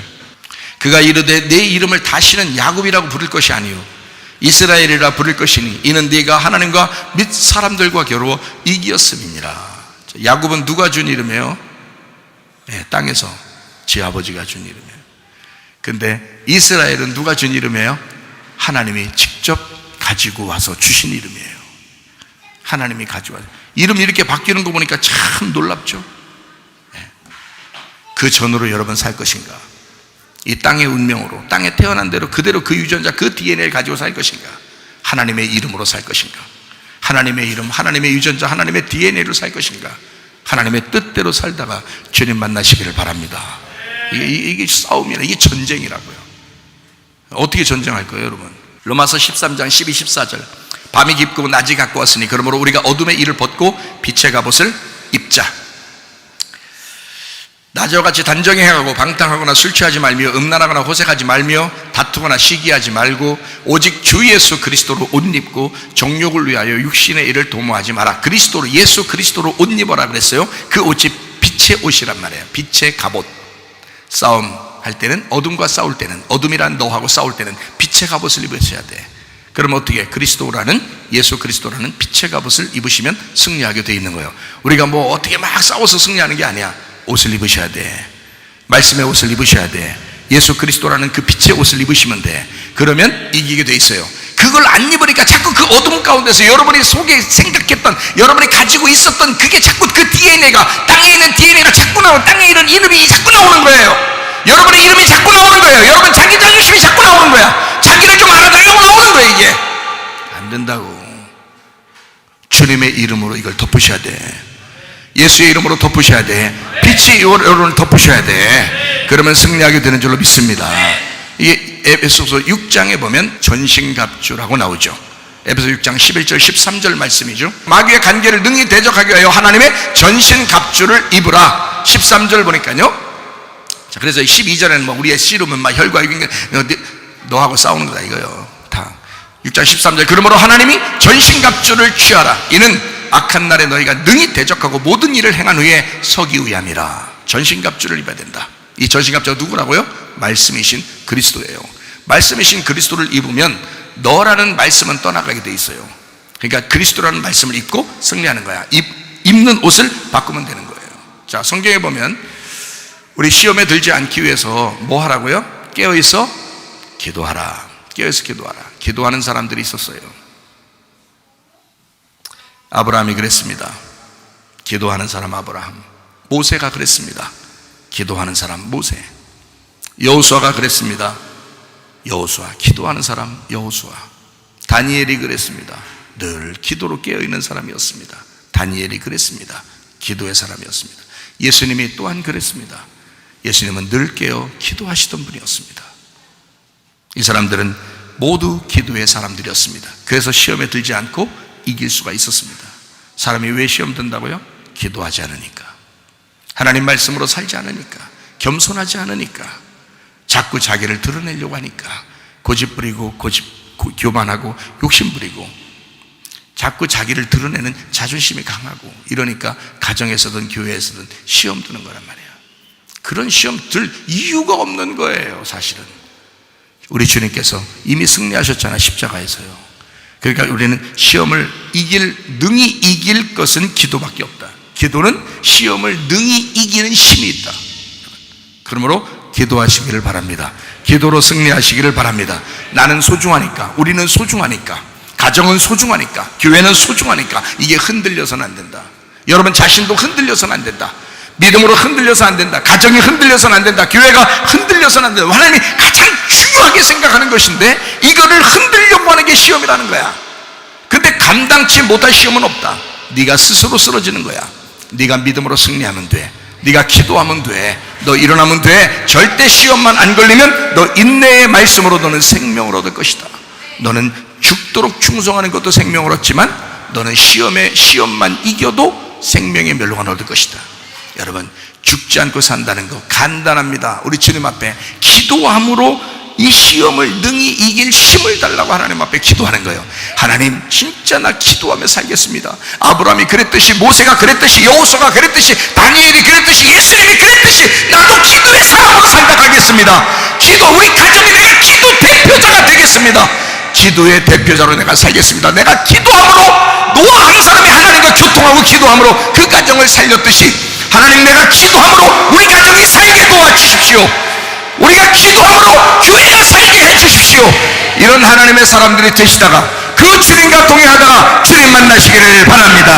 그가 이르되 내 이름을 다시는 야곱이라고 부를 것이 아니요 이스라엘이라 부를 것이니 이는 네가 하나님과 및 사람들과 겨루어 이기었음이니라. 야곱은 누가 준 이름이에요? 네, 땅에서 지 아버지가 준 이름이에요. 근데 이스라엘은 누가 준 이름이에요? 하나님이 직접 가지고 와서 주신 이름이에요. 하나님이 가져와요. 이름 이렇게 바뀌는 거 보니까 참 놀랍죠. 그 전으로 여러분 살 것인가? 이 땅의 운명으로, 땅에 태어난 대로 그대로 그 유전자, 그 DNA를 가지고 살 것인가? 하나님의 이름으로 살 것인가? 하나님의 이름, 하나님의 유전자, 하나님의 DNA로 살 것인가? 하나님의 뜻대로 살다가 주님 만나시기를 바랍니다. 이게 싸움이라, 이게 전쟁이라고요. 어떻게 전쟁할 거예요, 여러분? 로마서 13장 12, 14절. 밤이 깊고 낮이 가까웠으니 그러므로 우리가 어둠의 일을 벗고 빛의 갑옷을 입자. 낮에와 같이 단정히 행하고 방탕하거나 술 취하지 말며 음란하거나 호색하지 말며 다투거나 시기하지 말고 오직 주 예수 그리스도로 옷 입고 정욕을 위하여 육신의 일을 도모하지 마라. 그리스도로, 예수 그리스도로 옷 입어라 그랬어요. 그 옷이 빛의 옷이란 말이에요. 빛의 갑옷. 싸움할 때는, 어둠과 싸울 때는, 어둠이란 너하고 싸울 때는 빛의 갑옷을 입으셔야 돼. 그럼 어떻게? 그리스도라는, 예수 그리스도라는 빛의 갑옷을 입으시면 승리하게 돼 있는 거예요. 우리가 뭐 어떻게 막 싸워서 승리하는 게 아니야. 옷을 입으셔야 돼. 말씀의 옷을 입으셔야 돼. 예수 그리스도라는 그 빛의 옷을 입으시면 돼. 그러면 이기게 돼 있어요. 그걸 안 입으니까 자꾸 그 어둠 가운데서 여러분이 속에 생각했던, 여러분이 가지고 있었던 그게 자꾸 그 DNA가, 땅에 있는 DNA가 자꾸 나오고, 땅에 있는 이름이 자꾸 나오는 거예요. 여러분의 이름이 자꾸 나오는 거예요. 여러분 자기 자존심이 자꾸 나오는 거야. 자기를 좀 알아달라고 나오는 거예요. 이게 안 된다고. 주님의 이름으로 이걸 덮으셔야 돼. 예수의 이름으로 덮으셔야 돼. 빛이 여러분을 덮으셔야 돼. 그러면 승리하게 되는 줄로 믿습니다. 이게 에베소서 6장에 보면 전신갑주라고 나오죠. 에베소 6장 11절 13절 말씀이죠. 마귀의 간계를 능히 대적하기 위하여 하나님의 전신갑주를 입으라. 13절 보니까요. 자, 그래서 12절에는 뭐 우리의 씨름은 막 혈과 육이 너하고 싸우는 거다 이거요. 다 6장 13절. 그러므로 하나님이 전신갑주를 취하라. 이는 악한 날에 너희가 능히 대적하고 모든 일을 행한 후에 서기 위함이라. 전신갑주를 입어야 된다. 이 전신갑주가 누구라고요? 말씀이신 그리스도예요. 말씀이신 그리스도를 입으면 너라는 말씀은 떠나가게 돼 있어요. 그러니까 그리스도라는 말씀을 입고 승리하는 거야. 입는 옷을 바꾸면 되는 거예요. 자, 성경에 보면 우리 시험에 들지 않기 위해서 뭐 하라고요? 깨어있어 기도하라. 깨어있어 기도하라. 기도하는 사람들이 있었어요. 아브라함이 그랬습니다. 기도하는 사람 아브라함. 모세가 그랬습니다. 기도하는 사람 모세. 여호수아가 그랬습니다. 여호수아. 기도하는 사람 여호수아. 다니엘이 그랬습니다. 늘 기도로 깨어있는 사람이었습니다. 다니엘이 그랬습니다. 기도의 사람이었습니다. 예수님이 또한 그랬습니다. 예수님은 늘 깨어 기도하시던 분이었습니다. 이 사람들은 모두 기도의 사람들이었습니다. 그래서 시험에 들지 않고 이길 수가 있었습니다. 사람이 왜 시험 든다고요? 기도하지 않으니까, 하나님 말씀으로 살지 않으니까, 겸손하지 않으니까, 자꾸 자기를 드러내려고 하니까, 고집부리고 교만하고 욕심부리고 자꾸 자기를 드러내는 자존심이 강하고, 이러니까 가정에서든 교회에서든 시험 드는 거란 말이에요. 그런 시험 들 이유가 없는 거예요. 사실은 우리 주님께서 이미 승리하셨잖아요. 십자가에서요. 그러니까 우리는 시험을 능히 이길 것은 기도밖에 없다. 기도는 시험을 능히 이기는 힘이 있다. 그러므로 기도하시기를 바랍니다. 기도로 승리하시기를 바랍니다. 나는 소중하니까, 우리는 소중하니까, 가정은 소중하니까, 교회는 소중하니까 이게 흔들려서는 안 된다. 여러분 자신도 흔들려서는 안 된다. 믿음으로 흔들려서는 안 된다. 가정이 흔들려서는 안 된다. 교회가 흔들려서는 안 된다. 하나님이 가장 중요하게 생각하는 것인데 이거를 흔들려고 하는 게 시험이라는 거야. 근데 감당치 못할 시험은 없다. 네가 스스로 쓰러지는 거야. 네가 믿음으로 승리하면 돼. 네가 기도하면 돼. 너 일어나면 돼. 절대 시험만 안 걸리면 너 인내의 말씀으로 너는 생명을 얻을 것이다. 너는 죽도록 충성하는 것도 생명을 얻지만 너는 시험만 이겨도 생명의 멸로가 얻을 것이다. 여러분, 죽지 않고 산다는 거 간단합니다. 우리 주님 앞에 기도함으로 이 시험을 능히 이길 힘을 달라고 하나님 앞에 기도하는 거예요. 하나님, 진짜 나 기도하며 살겠습니다. 아브라함이 그랬듯이, 모세가 그랬듯이, 여호수아가 그랬듯이, 다니엘이 그랬듯이, 예수님이 그랬듯이 나도 기도의 사람으로 살아가겠습니다. 우리 가정이 내가 기도 대표자가 되겠습니다. 기도의 대표자로 내가 살겠습니다. 내가 기도함으로, 노아 한 사람이 하나님과 교통하고 기도함으로 그 가정을 살렸듯이 하나님, 내가 기도함으로 우리 가정이 살게 도와주십시오. 우리가 기도함으로 교회가 살게 해주십시오. 이런 하나님의 사람들이 되시다가 그 주님과 동행하다가 주님 만나시기를 바랍니다.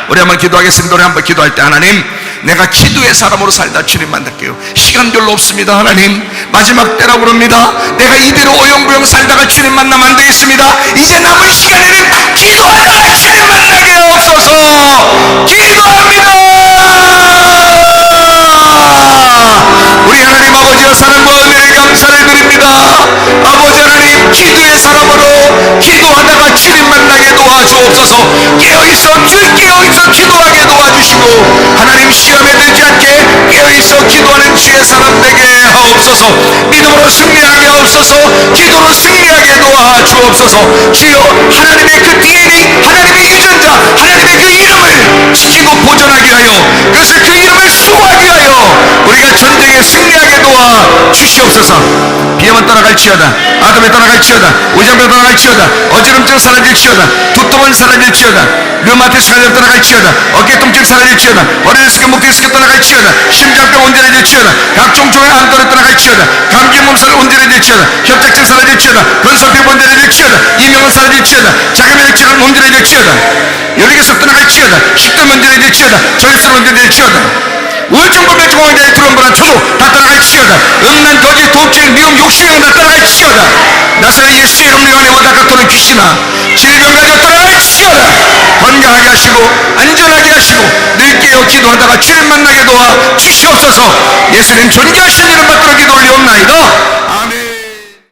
우리 한번 기도하겠습니다. 우리 한번 기도할 때, 하나님, 내가 기도의 사람으로 살다 주님 만날게요. 시간 별로 없습니다. 하나님, 마지막 때라고 그럽니다. 내가 이대로 오용부용 살다가 주님 만나면 안 되겠습니다. 이제 남은 시간에는 기도하다가 주님 만나게 없어서 기도합니다. 우리 하나님 아버지와 사랑과 은혜를 감사를 드립니다. 아버지 하나님, 기도의 사람으로 기도하다가 주님 만나게 도와주옵소서. 깨어있어 기도하게 도와주시고, 하나님 시험에 들지 않게 깨어있어 기도하는 주의 사람 되게 하옵소서. 믿음으로 승리하게 하옵소서. 기도로 승리하게 도와주옵소서. 주여, 하나님의 그 DNA, 하나님의 유전자, 하나님의 그 이름을 지키고 보존하게 하여, 그것을 그 이름을 수호하게 하여 우리가 전쟁에 승리하게 도와주시옵소서. 비염은 떠나갈지어다, 아담에 떠나갈지어다, 오장병 떠나갈지어다, 어지럼증 사라질지어다, 두통은 사라질지어다, 류마티스 관절 떠나갈지어다, 어깨 통증 사라질지어다, 머리 디스크, 목 디스크 떠나갈지어다, 심장병 온전해질지어다, 각종 종의 암tor이 떠나갈지어다, 감기 몸살 온전해질지어다, 협착증 사라질지어다, 건설피부 온전해질지어다, 이명은 사라질지어다, 자가면역증은 온전해질지어다, 요리계속 떠나갈지어다, 식도 온전해질지어다, 저혈성 온전해질지어다, 우울증, 불면증, 환자의 트럼브나 초조 다 떠나갈지어다, 음란, 거짓, 도둑질, 미움, 욕심형 다 떠나갈지어다, 나사렛 예수의 이름으로 요한의 모닥 도는 귀신아, 질병 가져 떠나갈지어다. 건강하게 하시고 안전하게 하시고 늘 깨어 기도하다가 주님 만나게 도와 주시옵소서. 예수님 존귀하신 이름 받들어 기도 올리옵나이다.